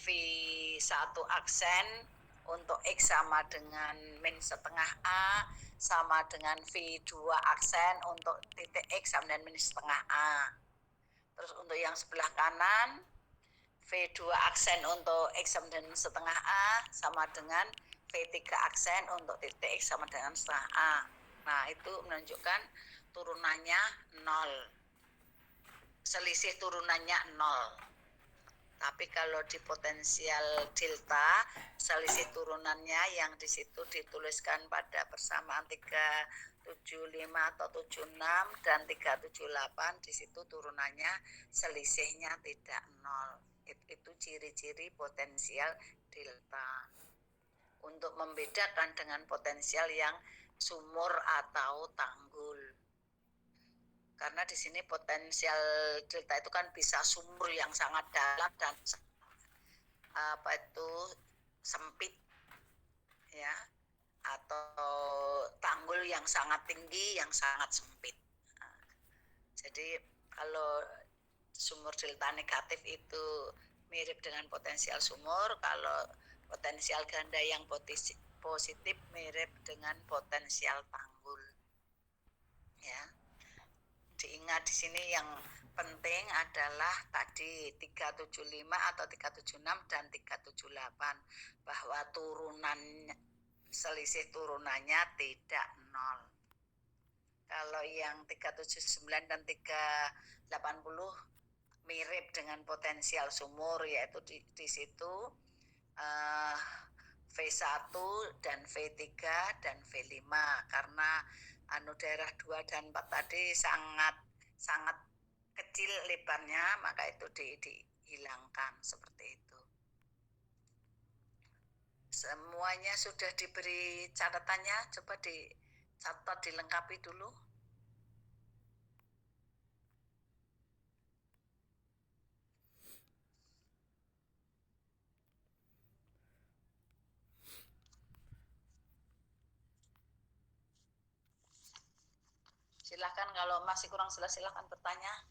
V1 aksen untuk X sama dengan min setengah A sama dengan V2 aksen untuk titik X sama dengan min setengah A. Terus untuk yang sebelah kanan V2 aksen untuk X sama dengan setengah A sama dengan V3 aksen untuk titik X sama dengan setengah A. Nah itu menunjukkan turunannya 0. Selisih turunannya 0. Tapi kalau di potensial delta, selisih turunannya yang di situ dituliskan pada persamaan 375 atau 76 dan 378, di situ turunannya selisihnya tidak 0. Itu ciri-ciri potensial delta. Untuk membedakan dengan potensial yang sumur atau tanggul. Karena di sini potensial delta itu kan bisa sumur yang sangat dalam dan sempit, ya, atau tanggul yang sangat tinggi yang sangat sempit. Jadi kalau sumur delta negatif itu mirip dengan potensial sumur, kalau potensial ganda yang positif mirip dengan potensial tanggul. Ya. Diingat di sini yang penting adalah tadi 375 atau 376 dan 378 bahwa selisih turunannya tidak nol. Kalau yang 379 dan 380 mirip dengan potensial sumur, yaitu di situ V1 dan V3 dan V5, karena daerah 2 dan 4 tadi sangat kecil lebarnya, maka itu dihilangkan seperti itu. Semuanya sudah diberi catatannya, coba dicatat, dilengkapi dulu. Silahkan kalau masih kurang jelas silahkan bertanya.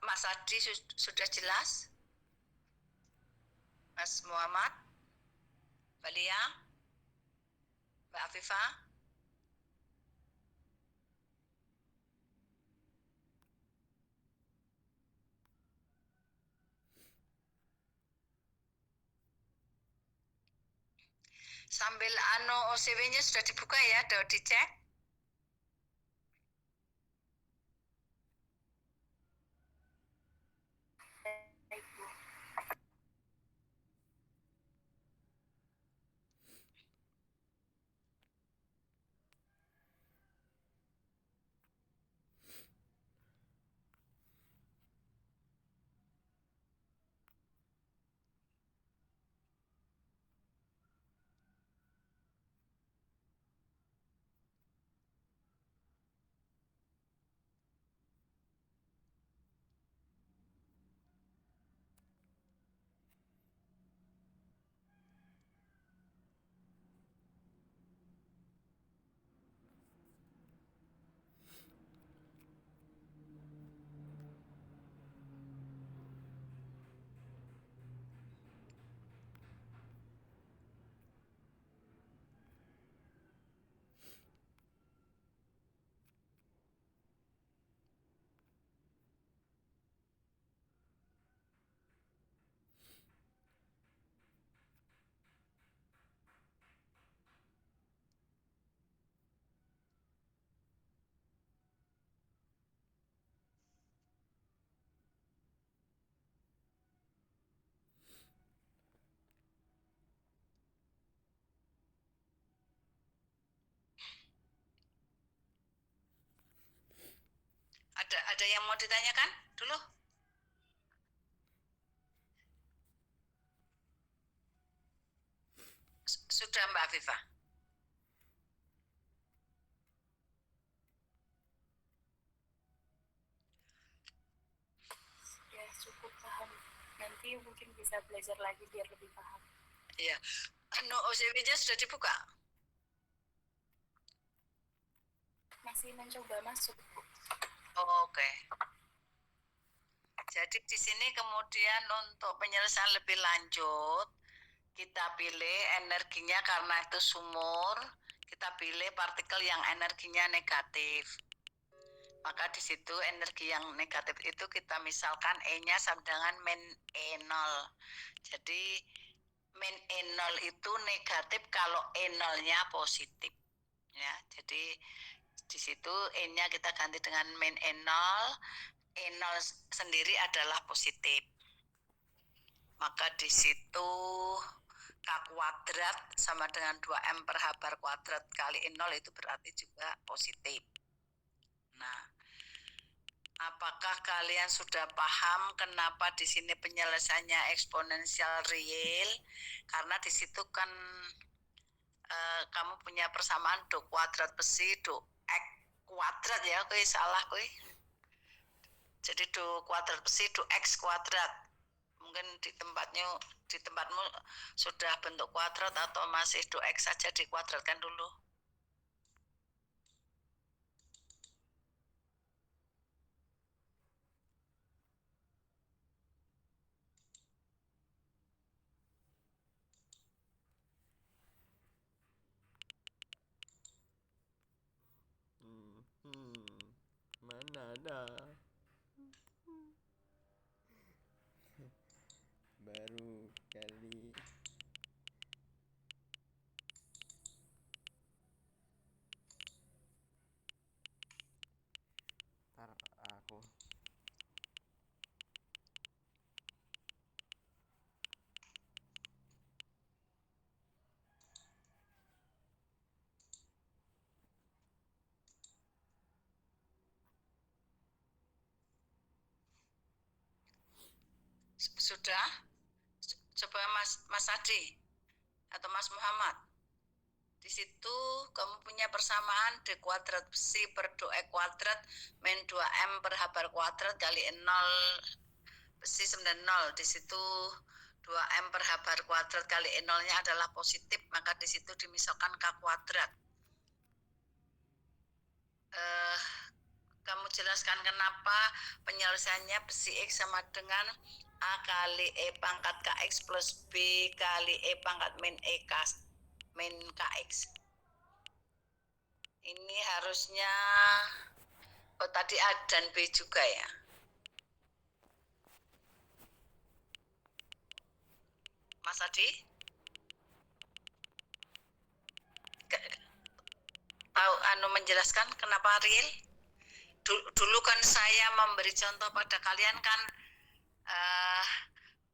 Mas Adi sudah jelas? Mas Muhammad? Mbak Lia? Mbak Afifah? Sambil OCW-nya sudah dibuka ya, udah dicek? Baik, Bu. Ada yang mau ditanyakan dulu? Sudah Mbak Afifah? Ya, cukup paham. Nanti mungkin bisa belajar lagi biar lebih paham. Iya. OCW-nya sudah dibuka? Masih mencoba masuk, Bu. Oke. Jadi di sini kemudian untuk penyelesaian lebih lanjut, kita pilih energinya karena itu sumur, kita pilih partikel yang energinya negatif. Maka di situ energi yang negatif itu kita misalkan E-nya sama dengan min E0. Jadi min E0 itu negatif kalau E0-nya positif. Ya, jadi Di situ N-nya kita ganti dengan min E0. E0 sendiri adalah positif. Maka di situ K kuadrat sama dengan 2M per H bar kuadrat kali E0 itu berarti juga positif. Nah, apakah kalian sudah paham kenapa di sini penyelesaiannya eksponensial real? Karena di situ kan kamu punya persamaan do kuadrat besi do X kuadrat ya, kowe salah kowe. Jadi do kuadrat besi do X kuadrat. Mungkin di tempatmu sudah bentuk kuadrat atau masih do X saja dikuadratkan dulu. Mana ada? Baru kali. Ntar aku. Sudah? Coba Mas Adi atau Mas Muhammad. Di situ kamu punya persamaan D kuadrat besi per do E kuadrat min 2M per H bar kuadrat kali E0 besi sama dengan 0. Di situ 2M per H bar kuadrat kali E0-nya adalah positif, maka di situ dimisalkan K kuadrat. Kamu jelaskan kenapa penyelesaiannya besi X sama dengan A kali E pangkat KX plus B kali E pangkat min KX. Ini harusnya tadi A dan B juga ya. Mas Adi? Tahu menjelaskan kenapa real? Dulu kan saya memberi contoh pada kalian kan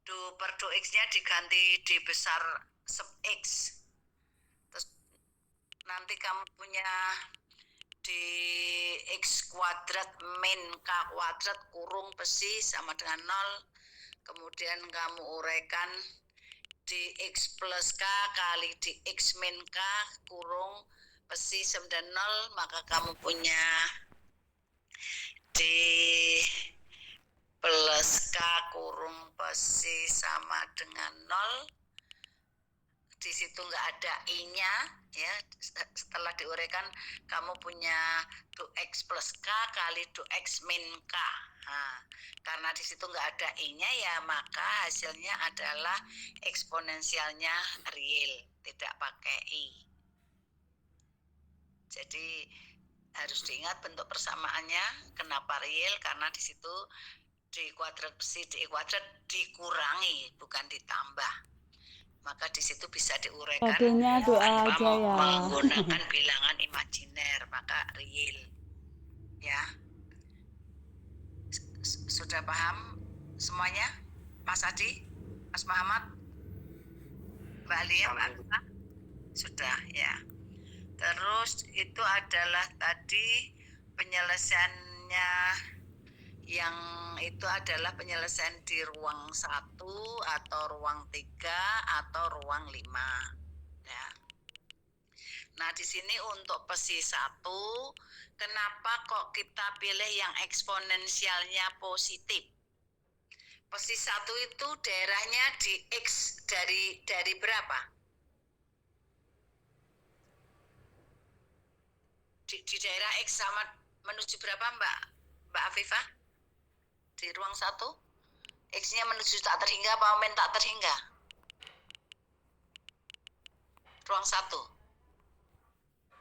do per do X-nya diganti D besar sub X. Terus nanti kamu punya di X kuadrat min K kuadrat kurung besi sama dengan 0. Kemudian kamu uraikan di X plus K kali di X min K kurung besi sama dengan 0. Maka kamu punya di plus K kurung besi sama dengan 0. Di situ nggak ada I-nya ya. Setelah diuraikan kamu punya do X plus K kali do X min K. Nah, karena di situ nggak ada I-nya ya, maka hasilnya adalah eksponensialnya real, tidak pakai I. Jadi harus diingat bentuk persamaannya. Kenapa real? Karena di situ D kuadrat besi D kuadrat dikurangi bukan ditambah. Maka di situ bisa diuraikan Tadinya doa aja ya. menggunakan bilangan imajiner, maka real. Ya. Sudah paham semuanya? Mas Adi, Mas Muhammad, Mbak Alia, Mbak? Sudah ya. Terus itu adalah tadi penyelesaiannya yang itu adalah penyelesaian di ruang 1 atau ruang 3 atau ruang 5 ya. Nah di sini untuk besi 1, kenapa kok kita pilih yang eksponensialnya positif? Besi 1 itu daerahnya di X dari berapa? Di daerah X sama menuju berapa Mbak Afifah? Di ruang 1 X-nya menuju tak terhingga apa min tak terhingga? Ruang 1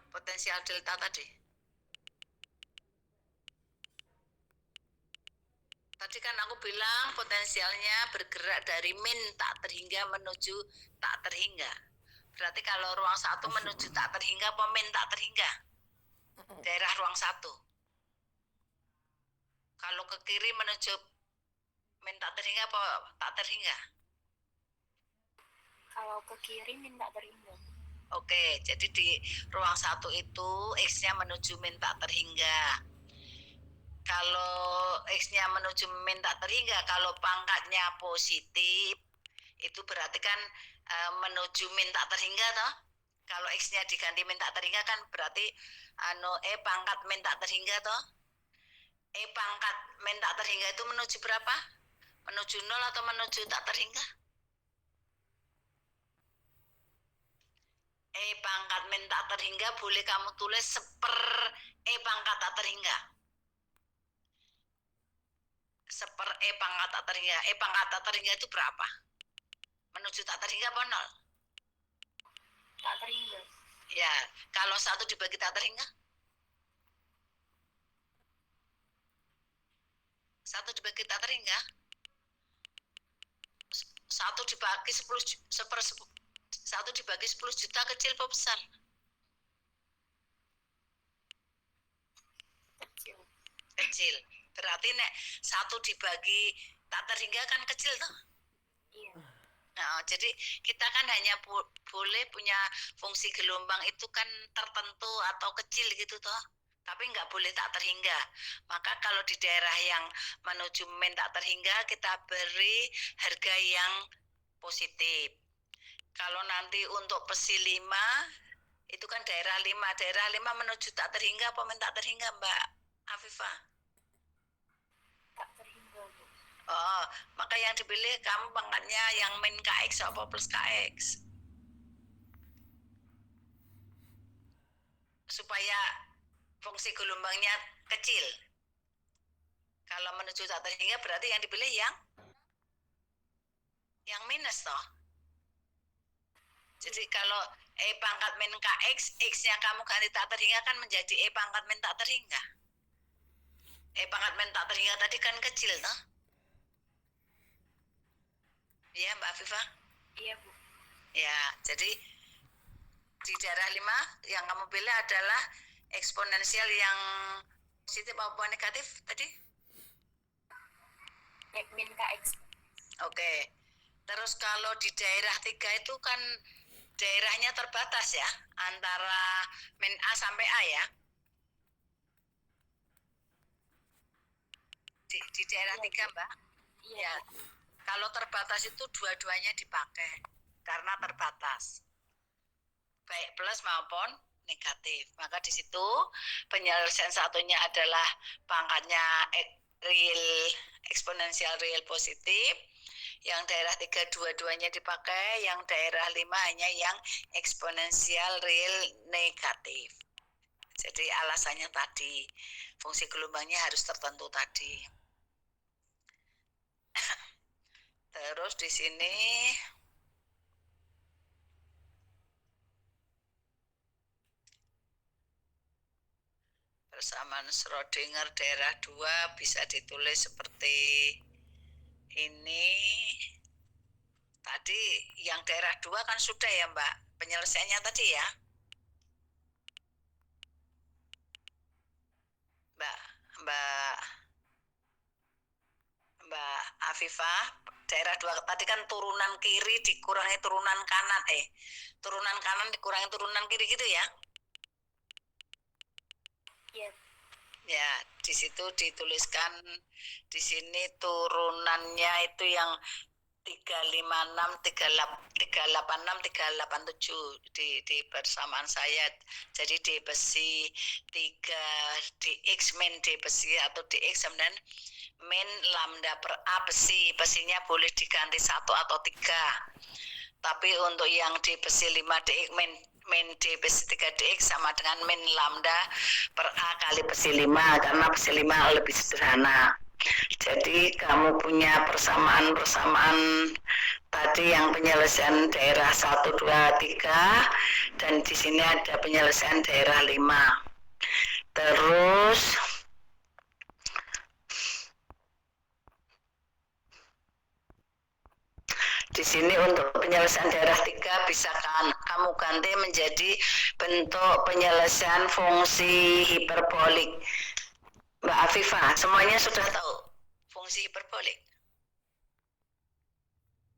potensial delta tadi. Tadi kan aku bilang potensialnya bergerak dari min tak terhingga menuju tak terhingga. Berarti kalau ruang 1 menuju tak terhingga apa min tak terhingga? daerah ruang 1. Kalau ke kiri menuju min tak terhingga apa tak terhingga? Kalau ke kiri min tak terhingga. Oke, jadi di ruang 1 itu X-nya menuju min tak terhingga. Kalau X-nya menuju min tak terhingga, kalau pangkatnya positif, itu berarti kan menuju min tak terhingga toh. Kalau X-nya diganti min tak terhingga kan berarti E pangkat min tak terhingga toh. E pangkat min tak terhingga itu menuju berapa? Menuju 0 atau menuju tak terhingga? E pangkat min tak terhingga boleh kamu tulis seper E pangkat tak terhingga. Seper E pangkat tak terhingga. E pangkat tak terhingga itu berapa? Menuju tak terhingga apa 0? Tak terhingga. Ya, kalau 1 dibagi tak terhingga? 1 dibagi tak terhingga? 1 dibagi 1 dibagi 10 juta kecil apa besar? Kecil. Kecil. Berarti nek 1 dibagi tak terhingga kan kecil toh? Iya. Nah, jadi kita kan hanya boleh punya fungsi gelombang itu kan tertentu atau kecil gitu toh, tapi nggak boleh tak terhingga. Maka kalau di daerah yang menuju min tak terhingga kita beri harga yang positif. Kalau nanti untuk pesi 5 itu kan daerah 5 menuju tak terhingga apa min tak terhingga Mbak Afifah? Tak terhingga, Bu. Oh, maka yang dipilih kamu pangkatnya yang min KX apa plus KX? Supaya fungsi gelombangnya kecil. Kalau menuju tak terhingga berarti yang dipilih yang minus toh. Jadi kalau E pangkat min KX, X-nya kamu ganti tak terhingga kan menjadi E pangkat min tak terhingga. E pangkat min tak terhingga tadi kan kecil toh. Iya Mbak Afifah? Iya, Bu. Ya, jadi di daerah 5 yang kamu pilih adalah eksponensial yang positif maupun negatif tadi? Min KX. Oke. Terus kalau di daerah 3 itu kan daerahnya terbatas ya, antara min A sampai A ya. Di daerah 3 Mbak? Iya. Ya. Kalau terbatas itu dua-duanya dipakai karena terbatas. Baik plus maupun negatif. Maka di situ penyelesaian satunya adalah pangkatnya real eksponensial real positif. Yang daerah 3 dua-duanya dipakai, yang daerah 5 hanya yang eksponensial real negatif. Jadi alasannya tadi, fungsi gelombangnya harus tertentu tadi. Terus di sini persamaan Schrödinger daerah 2 bisa ditulis seperti ini. Tadi yang daerah 2 kan sudah ya Mbak, penyelesaiannya tadi ya. Mbak Afifah, daerah 2 tadi kan turunan kiri dikurangi turunan kanan, turunan kanan dikurangi turunan kiri gitu ya? Iya. Ya, di situ dituliskan di sini turunannya itu yang 356, 386, 387 di persamaan saya. Jadi D besi 3 dx min D besi atau dx kemudian min lambda per A besi. Besinya boleh diganti 1 atau 3. Tapi untuk yang D besi 5 dx min D besi 3 dx sama dengan min lambda per A kali besi 5 karena besi 5 lebih sederhana. Jadi kamu punya persamaan-persamaan tadi yang penyelesaian daerah 1, 2, 3 dan di sini ada penyelesaian daerah 5. Terus Di sini untuk penyelesaian daerah 3 bisa kamu ganti menjadi bentuk penyelesaian fungsi hiperbolik. Mbak Afifah, semuanya sudah tahu fungsi hiperbolik?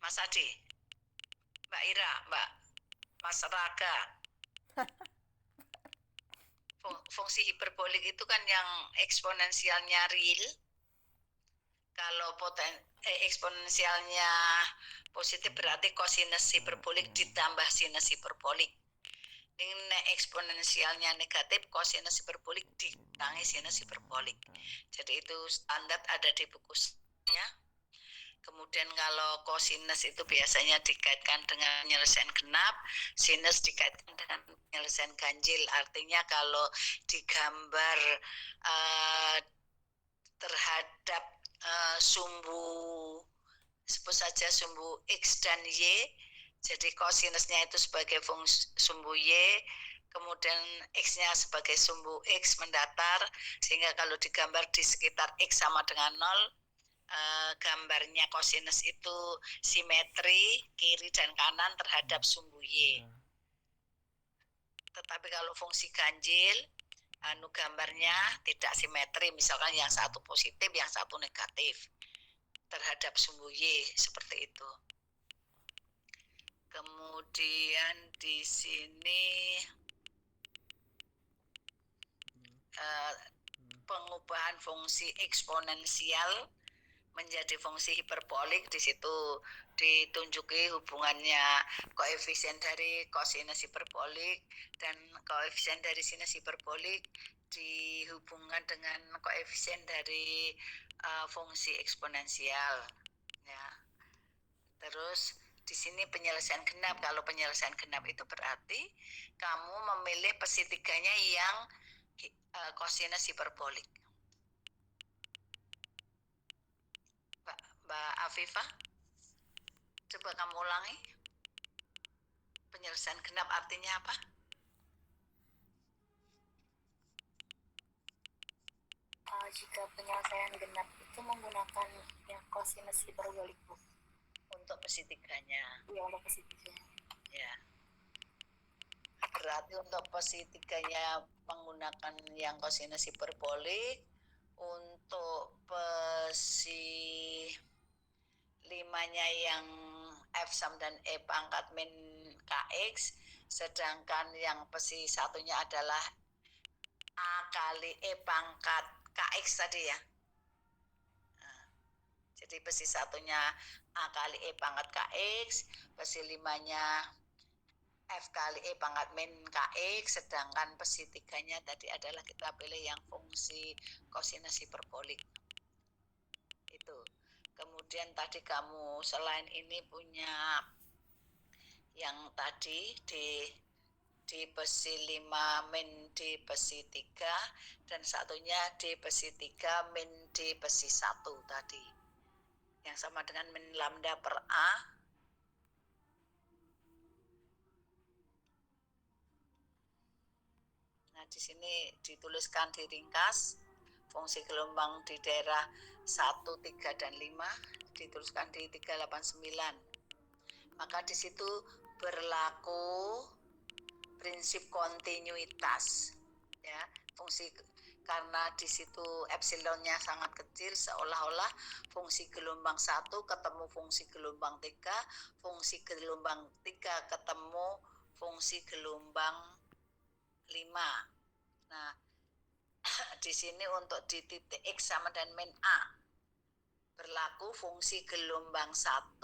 Mas Adi, Mbak Ira, Mas Raga. Fungsi hiperbolik itu kan yang eksponensialnya real. Kalau eksponensialnya positif berarti kosinus hiperbolik ditambah sinus hiperbolik. Ini eksponensialnya negatif, kosinus hiperbolik dikurangi sinus hiperbolik. Jadi itu standar ada di bukunya. Kemudian kalau kosinus itu biasanya dikaitkan dengan penyelesaian genap, sinus dikaitkan dengan penyelesaian ganjil. Artinya kalau digambar terhadap sumbu, sebut saja sumbu X dan Y, jadi kosinusnya itu sebagai fungsi sumbu Y, kemudian X-nya sebagai sumbu X mendatar, sehingga kalau digambar di sekitar X sama dengan 0, gambarnya kosinus itu simetri kiri dan kanan terhadap sumbu Y. Tetapi kalau fungsi ganjil, gambarnya tidak simetri, misalkan yang satu positif, yang satu negatif terhadap sumbu Y, seperti itu. Kemudian di sini pengubahan fungsi eksponensial menjadi fungsi hiperbolik, di situ ditunjuki hubungannya koefisien dari kosinus hiperbolik dan koefisien dari sinus hiperbolik dihubungkan dengan koefisien dari fungsi eksponensial. Ya. Terus di sini penyelesaian genap. Kalau penyelesaian genap itu berarti kamu memilih pesi-tiganya yang kosinus hiperbolik. Mbak Afifah, coba kamu ulangi. Penyelesaian genap artinya apa? Jika penyelesaian genap itu menggunakan yang kosinus hiperbolik, Bu. Untuk pesi-tiganya. Iya, untuk pesi-tiganya. Ya. Berarti untuk pesi-tiganya menggunakan yang kosinus hiperbolik, untuk pesi 5-nya yang F sam dan E pangkat min KX, sedangkan yang pesi 1-nya adalah A kali E pangkat KX tadi ya. Nah, jadi pesi 1-nya A kali E pangkat KX, pesi 5-nya F kali E pangkat min KX, sedangkan pesi 3-nya tadi adalah kita pilih yang fungsi kosinus hiperbolik. Itu. Kemudian tadi kamu selain ini punya yang tadi di pesi 5 min di pesi 3 dan satunya di pesi 3 min di pesi 1 tadi. Yang sama dengan min lambda per A. Nah, di sini dituliskan di ringkas fungsi gelombang di daerah 1, 3, dan 5 dituliskan di 389. Maka di situ berlaku prinsip kontinuitas. Ya, fungsi karena di situ epsilonnya sangat kecil, seolah-olah fungsi gelombang 1 ketemu fungsi gelombang 3, fungsi gelombang 3 ketemu fungsi gelombang 5. Nah, di sini untuk di titik X sama dan min A berlaku fungsi gelombang 1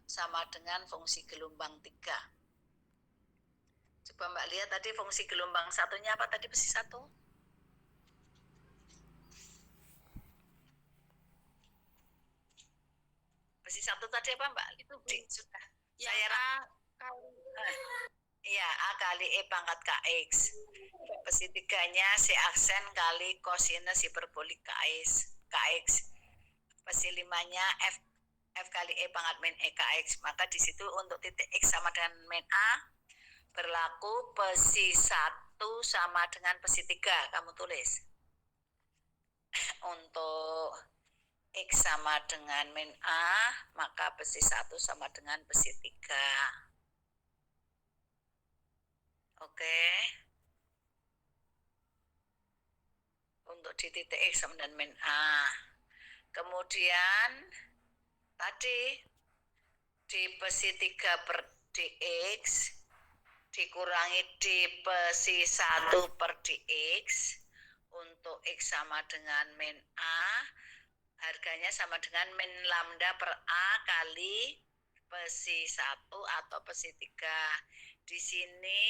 sama dengan fungsi gelombang 3. Coba Mbak lihat tadi fungsi gelombang 1-nya apa tadi pesi 1? Pesi 1 tadi apa Mbak? Itu sudah. Saya iya, A kali E pangkat KX. Pesi 3-nya C aksen kali kosinus hiperbolik KX. Pesi 5-nya F kali E pangkat min E KX. Maka di situ untuk titik X sama dengan min A berlaku pesi 1 sama dengan pesi 3. Kamu tulis. Untuk X sama dengan min A, maka besi 1 sama dengan besi 3. Oke. Untuk di titik X sama dengan min A. Kemudian tadi di besi 3 per dx dikurangi d besi 1 per dx untuk X sama dengan min A, harganya sama dengan min lambda per A kali besi 1 atau besi 3. Di sini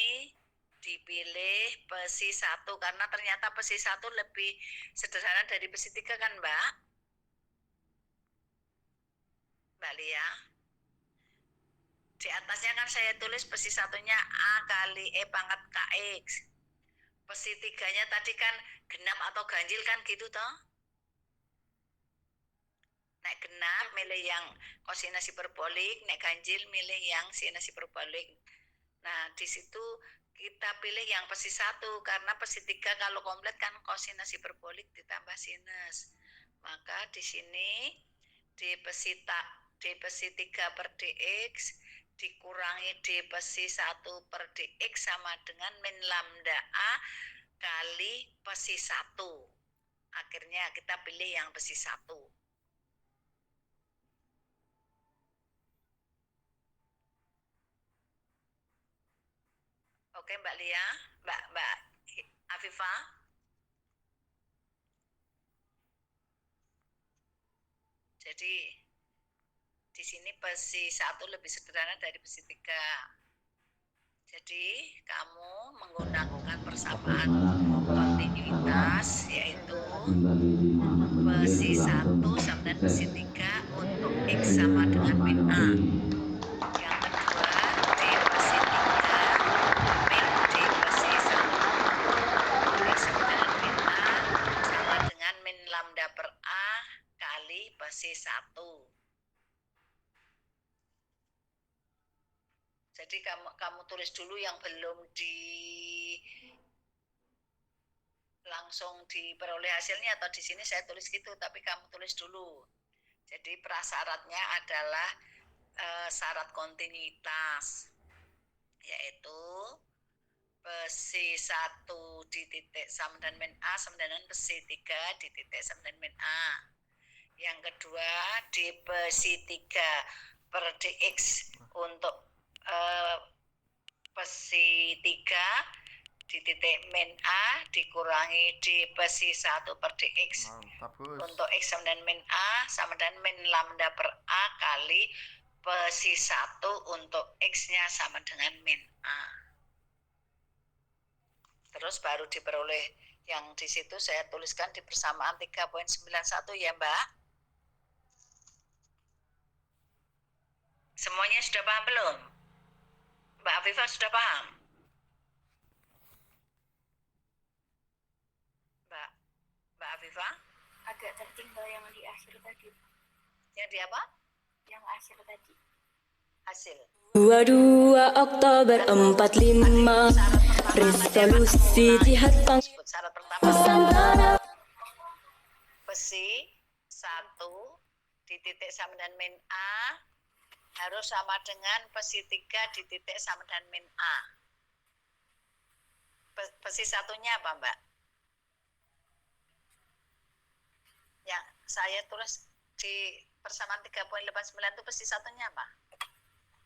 dipilih besi 1 karena ternyata besi 1 lebih sederhana dari besi 3 kan Mbak? Mbak Lia. Di atasnya kan saya tulis besi 1-nya A kali E pangkat KX. Besi 3-nya tadi kan genap atau ganjil kan gitu toh? Nek genap milih yang kosinus hiperbolik, nek ganjil milih yang sinus hiperbolik. Nah, di situ kita pilih yang besi 1 karena besi 3 kalau komplit kan kosinus hiperbolik ditambah sinus. Maka di sini d besi 3 per dx dikurangi d besi 1 per dx sama dengan min lambda A kali besi 1. Akhirnya kita pilih yang besi 1. Oke Mbak Lia, Mbak Afifah. Jadi di sini besi 1 lebih sederhana dari besi 3. Jadi kamu menggunakan persamaan kontinuitas yaitu besi 1 sama dengan besi 3 untuk X sama dengan min A. Yang kedua D besi 3 min D besi 1 X sama dengan min A sama dengan min lambda per A kali besi 1. Jadi kamu tulis dulu yang belum langsung diperoleh hasilnya, atau di sini saya tulis gitu, tapi kamu tulis dulu. Jadi prasyaratnya adalah syarat kontinuitas, yaitu besi 1 di titik sama dengan min A sama dengan besi 3 di titik sama dengan min A. Yang kedua di besi 3 per dx untuk besi 3 di titik min A dikurangi di besi 1 per dx. Untuk X sama dengan min A sama dengan min lambda per A kali besi 1 untuk X-nya sama dengan min A. Terus baru diperoleh yang di situ saya tuliskan di persamaan 3.91 ya Mbak. Semuanya sudah paham belum? Mbak Afifah sudah paham? Mbak Afifah? Agak tertinggal yang di akhir tadi. Yang di apa? Yang akhir tadi. Hasil. 22 Oktober 45 resolusi jihad Syarat pertama besi 1 di titik sama dengan min A harus sama dengan besi 3 di titik sama dengan min A. Besi 1-nya apa Mbak? Yang saya tulis di persamaan 3.89 itu besi 1-nya apa?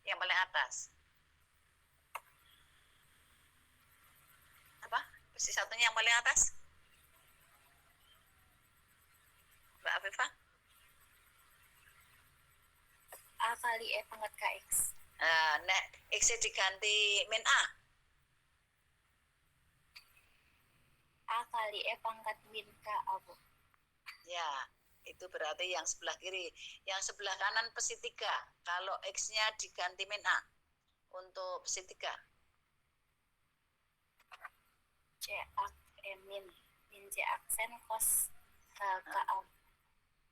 Yang paling atas. Apa? Besi 1-nya yang paling atas? Mbak Afifah? A kali E pangkat KX. Nek X diganti min A. A kali E pangkat min K apa? Ya, itu berarti yang sebelah kiri. Yang sebelah kanan besi 3. Kalau X-nya diganti min A. Untuk besi 3. C min C aksen cos K A.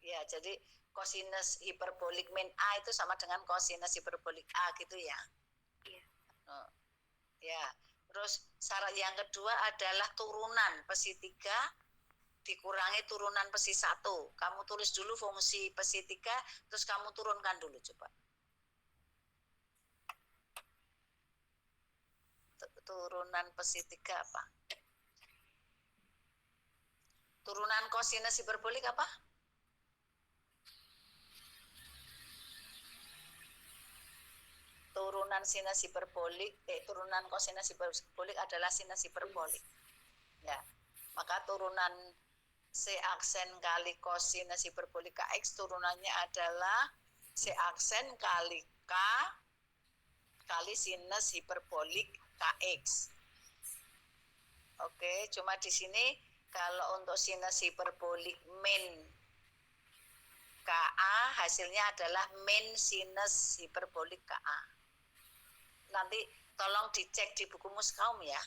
Ya, jadi kosinus hiperbolik min A itu sama dengan kosinus hiperbolik A gitu ya. Iya. Ya, terus syarat yang kedua adalah turunan besi 3 dikurangi turunan pesi 1. Kamu tulis dulu fungsi pesi 3, terus kamu turunkan dulu coba. Turunan pesi 3 apa? Turunan kosinus hiperbolik apa? Turunan sinus hiperbolik, turunan kosinus hiperbolik adalah sinus hiperbolik. Ya, maka turunan C aksen kali kosinus hiperbolik KX turunannya adalah C aksen kali K kali sinus hiperbolik KX. Oke, cuma di sini kalau untuk sinus hiperbolik min KA hasilnya adalah min sinus hiperbolik KA. Nanti tolong dicek di buku Muskaum ya.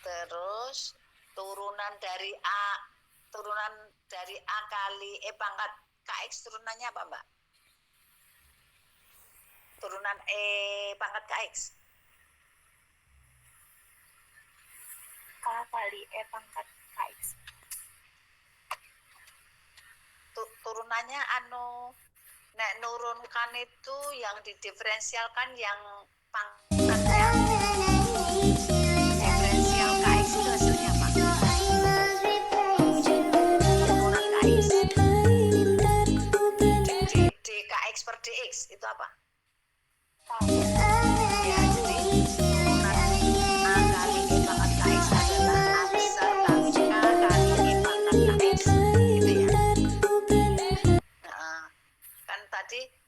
Terus turunan dari A kali E pangkat KX turunannya apa, Mbak? Turunan E pangkat KX. K kali E pangkat KX. Turunannya nek nurunkan itu yang didiferensialkan yang pangkatnya. Diferensial KX itu hasilnya apa? Turunan KX. DKX per DX itu apa? Ya, jadi turunan A kali E pangkat KX adalah A besar kali K kali E pangkat KX. Gitu ya. Nah, kan tadi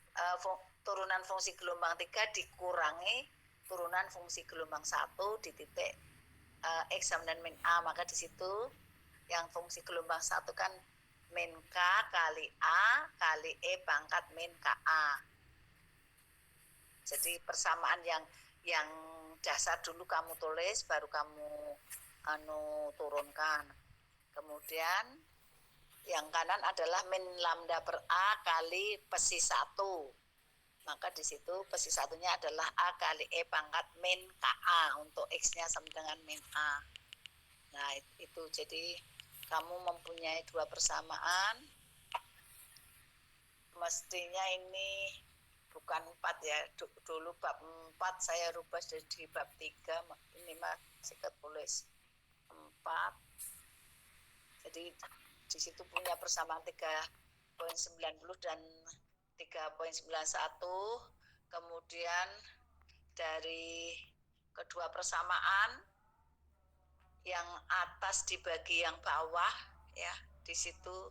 turunan fungsi gelombang 3 dikurangi turunan fungsi gelombang 1 di titik X sama dengan min A, maka di situ yang fungsi gelombang 1 kan min K kali A kali E pangkat min KA. Jadi persamaan yang dasar dulu kamu tulis, baru kamu turunkan. Kemudian yang kanan adalah min lambda per A kali pesi 1. Maka di situ pesi satunya adalah A kali E pangkat min KA untuk X-nya sama dengan min A. Nah, itu jadi kamu mempunyai dua persamaan. Mestinya ini bukan 4 ya. Dulu bab 4 saya rubah jadi bab 3. Ini masih ketulis 4. Jadi di situ punya persamaan 3.90 dan 3.91. Kemudian dari kedua persamaan yang atas dibagi yang bawah ya, di situ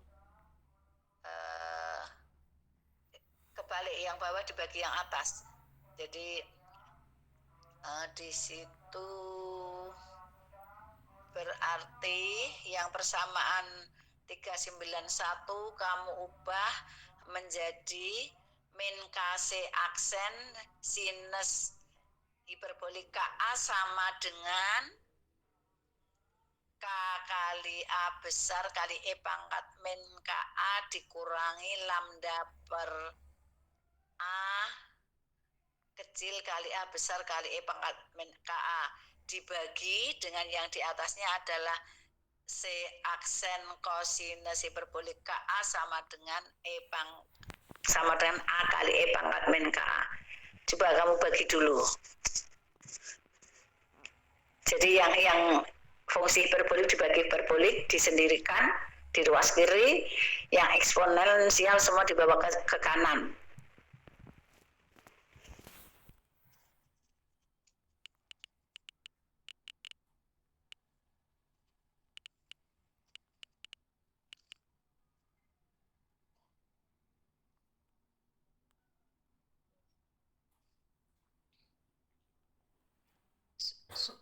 kebalik, yang bawah dibagi yang atas. Jadi di situ berarti yang persamaan 391 kamu ubah menjadi min KC aksen sinus hiperbolik KA sama dengan K kali A besar kali E pangkat min KA dikurangi lambda per A kecil kali A besar kali E pangkat min KA dibagi dengan yang di atasnya adalah C aksen kosinus hiperbolik KA sama dengan A kali E pangkat min KA. Coba kamu bagi dulu. Jadi yang fungsi hiperbolik dibagi hiperbolik disendirikan di ruas kiri, yang eksponensial semua dibawa ke kanan.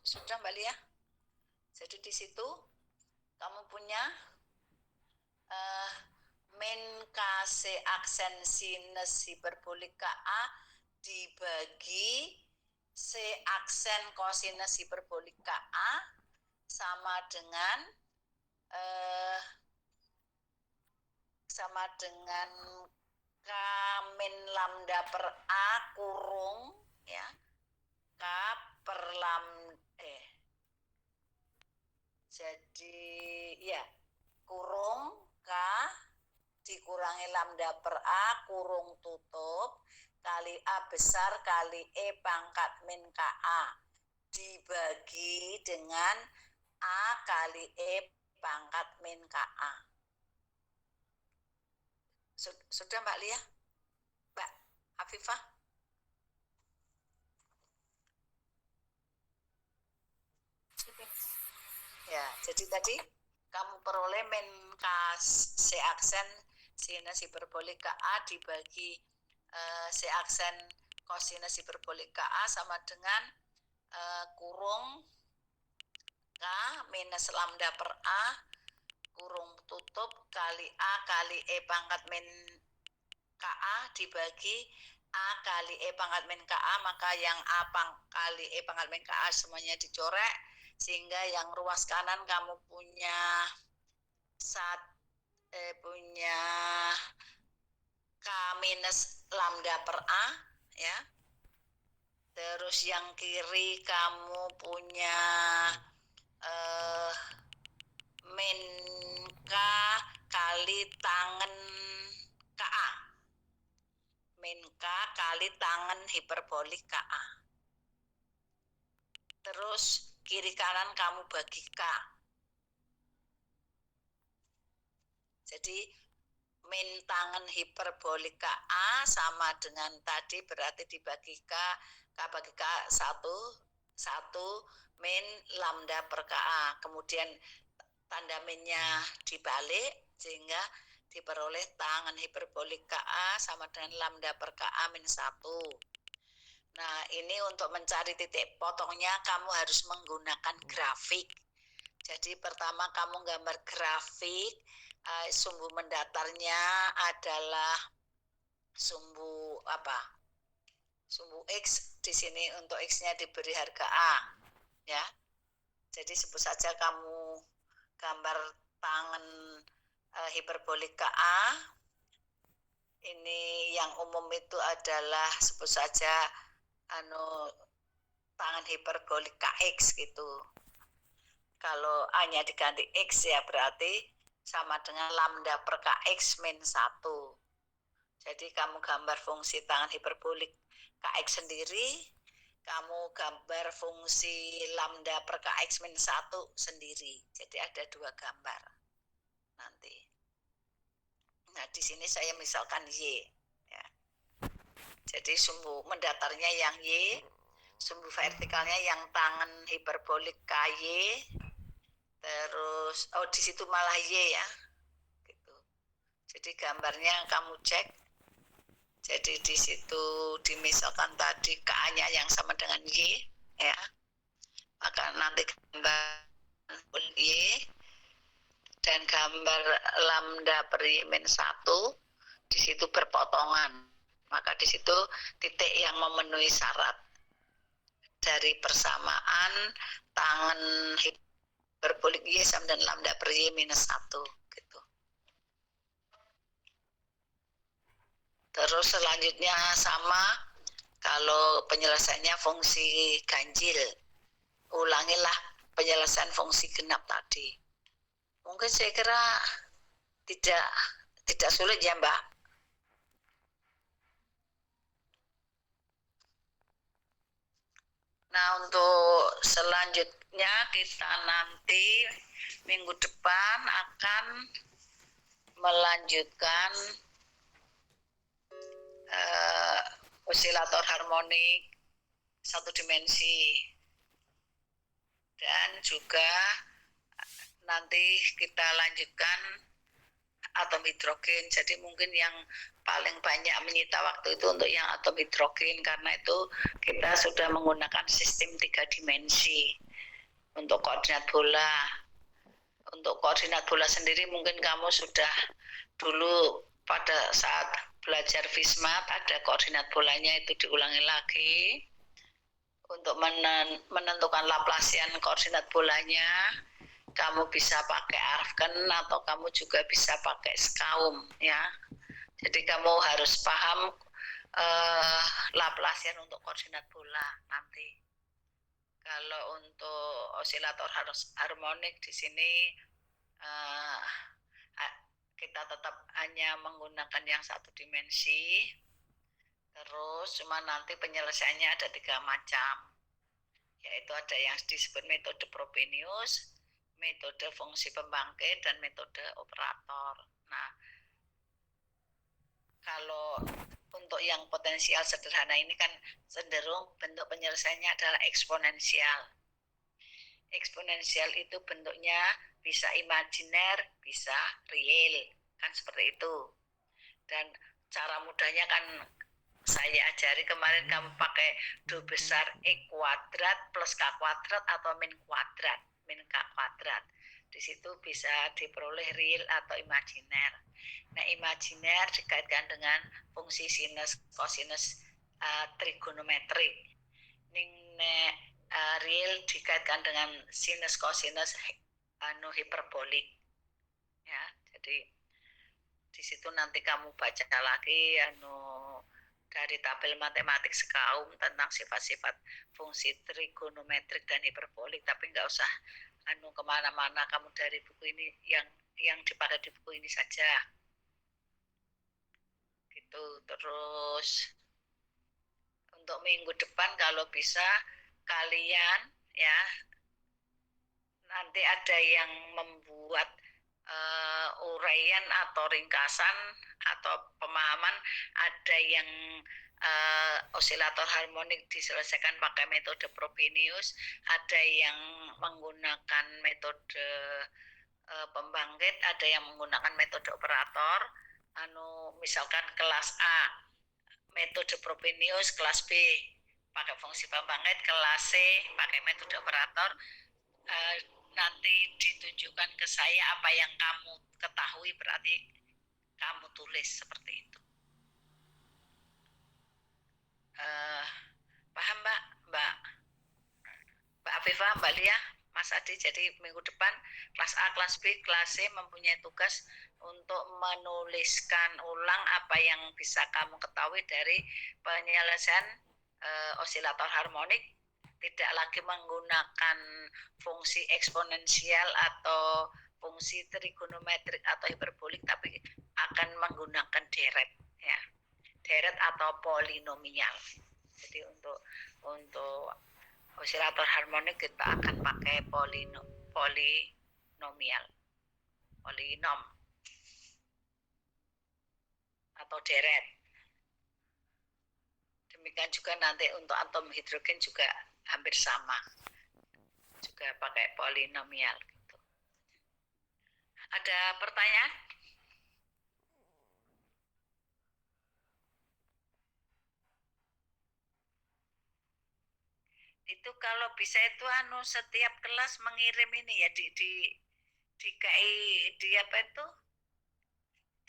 Sudah Mbak Lia? Jadi di situ kamu punya min KC aksen sinus hiperbolik KA dibagi C aksen kosinus hiperbolik KA sama dengan K min lambda per A kurung ya K per lambda Jadi ya, kurung K dikurangi lambda per A kurung tutup kali A besar kali E pangkat min KA dibagi dengan A kali E pangkat min KA. Sudah Mbak Lia? Mbak Afifah? Ya, jadi tadi kamu peroleh min K C aksen sinus hiperbolik KA dibagi C aksen kosinus hiperbolik KA sama dengan kurung K minus lambda per A kurung tutup kali A kali E pangkat min KA dibagi A kali E pangkat min KA, maka yang A kali E pangkat min KA semuanya dicorek, sehingga yang ruas kanan kamu punya punya K minus lambda per A, ya. Terus yang kiri kamu punya min K kali tangen KA. Min K kali tangen hiperbolik KA. Terus kiri kanan kamu bagi K. Jadi min tangen hiperbolik KA sama dengan tadi, berarti dibagi K bagi K 1 min lambda per KA. Kemudian tanda minnya dibalik sehingga diperoleh tangen hiperbolik KA sama dengan lambda per KA min 1. Nah, ini untuk mencari titik potongnya kamu harus menggunakan grafik. Jadi pertama kamu gambar grafik, sumbu mendatarnya adalah sumbu sumbu X, di sini untuk X-nya diberi harga A, ya. Jadi sebut saja kamu gambar tangen hiperbolik KA. Ini yang umum itu adalah sebut saja tangen hiperbolik KX gitu. Kalau A-nya diganti X ya berarti sama dengan lambda per KX min 1. Jadi kamu gambar fungsi tangen hiperbolik KX sendiri, kamu gambar fungsi lambda per KX min 1 sendiri. Jadi ada dua gambar nanti. Nah, di sini saya misalkan Y. Ya. Jadi sumbu mendatarnya yang Y, sumbu vertikalnya yang tangen hiperbolik KY, terus di situ malah Y ya. Gitu. Jadi gambarnya kamu cek. Jadi di situ dimisalkan tadi K-nya yang sama dengan Y, ya. Maka nanti gambar Y dan gambar lambda per Y min 1 di situ berpotongan. Maka di situ titik yang memenuhi syarat dari persamaan tangen hiperbolik Y sama dengan lambda per Y minus 1 gitu. Terus selanjutnya sama kalau penyelesaiannya fungsi ganjil, ulangilah penyelesaian fungsi genap tadi. Mungkin saya kira tidak sulit ya Mbak. Nah, untuk selanjutnya kita nanti minggu depan akan melanjutkan osilator harmonik satu dimensi, dan juga nanti kita lanjutkan atom hidrogen. Jadi mungkin yang paling banyak menyita waktu itu untuk yang atom hidrogen, karena itu kita sudah menggunakan sistem 3 dimensi untuk koordinat bola. Untuk koordinat bola sendiri mungkin kamu sudah dulu pada saat belajar Fismat ada koordinat bolanya, itu diulangi lagi. Untuk menentukan Laplacian koordinat bolanya, kamu bisa pakai Arfken atau kamu juga bisa pakai Skaum, ya. Jadi kamu harus paham Laplacian untuk koordinat bola nanti. Kalau untuk osilator harmonik di sini kita tetap hanya menggunakan yang satu dimensi. Terus cuma nanti penyelesaiannya ada 3 macam, yaitu ada yang disebut metode Frobenius, metode fungsi pembangkit, dan metode operator. Nah, kalau untuk yang potensial sederhana ini kan cenderung bentuk penyelesaiannya adalah eksponensial. Eksponensial itu bentuknya bisa imajiner, bisa real, kan seperti itu. Dan cara mudahnya kan saya ajari kemarin, kamu pakai 2 besar E kuadrat plus K kuadrat atau min kuadrat, min K kuadrat. Di situ bisa diperoleh real atau imajiner. Nah, imajiner dikaitkan dengan fungsi sinus, kosinus, trigonometrik. Real dikaitkan dengan sinus, kosinus, hiperbolik. Ya, jadi di situ nanti kamu baca lagi dari tabel matematik sekaum tentang sifat-sifat fungsi trigonometrik dan hiperbolik, tapi nggak usah kemana-mana, kamu dari buku ini yang dipakai di buku ini saja gitu. Terus untuk minggu depan kalau bisa kalian ya nanti ada yang membuat uraian atau ringkasan atau pemahaman, ada yang osilator harmonik diselesaikan pakai metode Frobenius, ada yang menggunakan metode pembangkit, ada yang menggunakan metode operator. Misalkan kelas A metode Frobenius, kelas B pakai fungsi pembangkit, kelas C pakai metode operator. Nanti ditunjukkan ke saya apa yang kamu ketahui, berarti kamu tulis seperti itu. Paham Mbak Afifah, Mbak Lia, Mas Adi? Jadi minggu depan kelas A, kelas B, kelas C mempunyai tugas untuk menuliskan ulang apa yang bisa kamu ketahui dari penyelesaian osilator harmonik, tidak lagi menggunakan fungsi eksponensial atau fungsi trigonometrik atau hiperbolik, tapi akan menggunakan deret, ya, deret atau polinomial. Jadi untuk osilator harmonik kita akan pakai polinom, polinom atau deret. Demikian juga nanti untuk atom hidrogen juga hampir sama, juga pakai polinomial gitu. Ada pertanyaan? Itu kalau bisa itu setiap kelas mengirim ini ya di apa itu,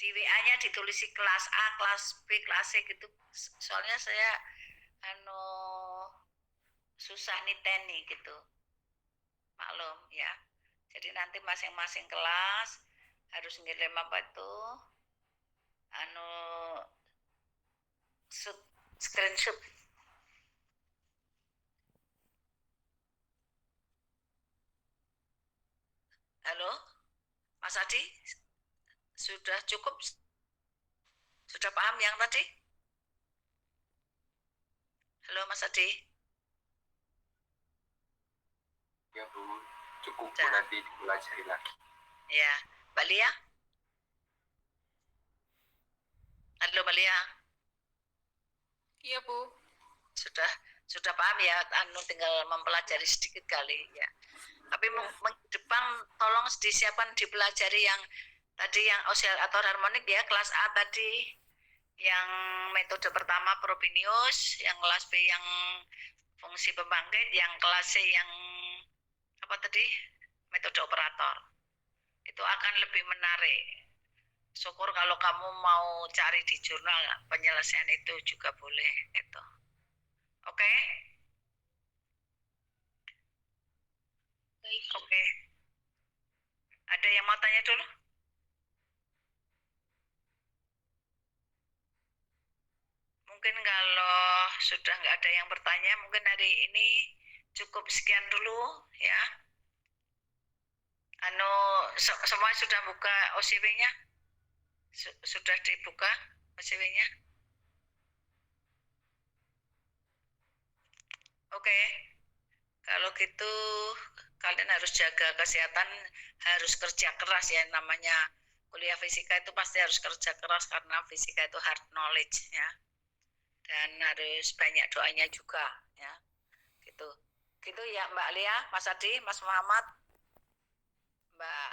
di WA-nya ditulisi kelas A, kelas B, kelas C gitu. Soalnya saya susah niteni gitu, maklum ya. Jadi nanti masing-masing kelas harus ngirim apa itu screenshot. Halo Mas Adi, sudah cukup? Sudah paham yang tadi? Halo Mas Adi. Ya Bu, cukup Bu, nanti dipelajari lagi. Ya, Mbak Lia. Halo Mbak Lia. Iya Bu. Sudah paham ya, tinggal mempelajari sedikit kali ya. Tapi depan tolong disiapkan dipelajari yang tadi, yang osilator harmonik ya, kelas A tadi, yang metode pertama Frobenius, yang kelas B yang fungsi pembangkit, yang kelas C yang apa tadi, metode operator. Itu akan lebih menarik. Syukur kalau kamu mau cari di jurnal penyelesaian itu juga boleh itu. Oke? Baik. Oke. Ada yang mau tanya dulu? Mungkin kalau sudah nggak ada yang bertanya, mungkin hari ini cukup sekian dulu ya. Semua sudah buka OCW-nya? Sudah dibuka OCW-nya? Oke. Kalau gitu kalian harus jaga kesehatan, harus kerja keras ya. Namanya kuliah fisika itu pasti harus kerja keras karena fisika itu hard knowledge ya. Dan harus banyak doanya juga ya. Gitu ya Mbak Lia, Mas Adi, Mas Muhammad, Mbak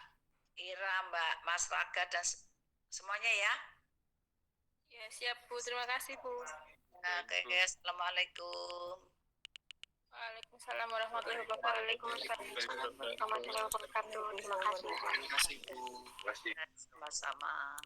Ira, Mbak Mas Raga dan semuanya ya. Ya, siap, Bu. Terima kasih, Bu. Oke, assalamualaikum. Waalaikumsalam warahmatullahi wabarakatuh. Waalaikumsalam warahmatullahi wabarakatuh. Terima kasih. Terima kasih Bu. Sama-sama.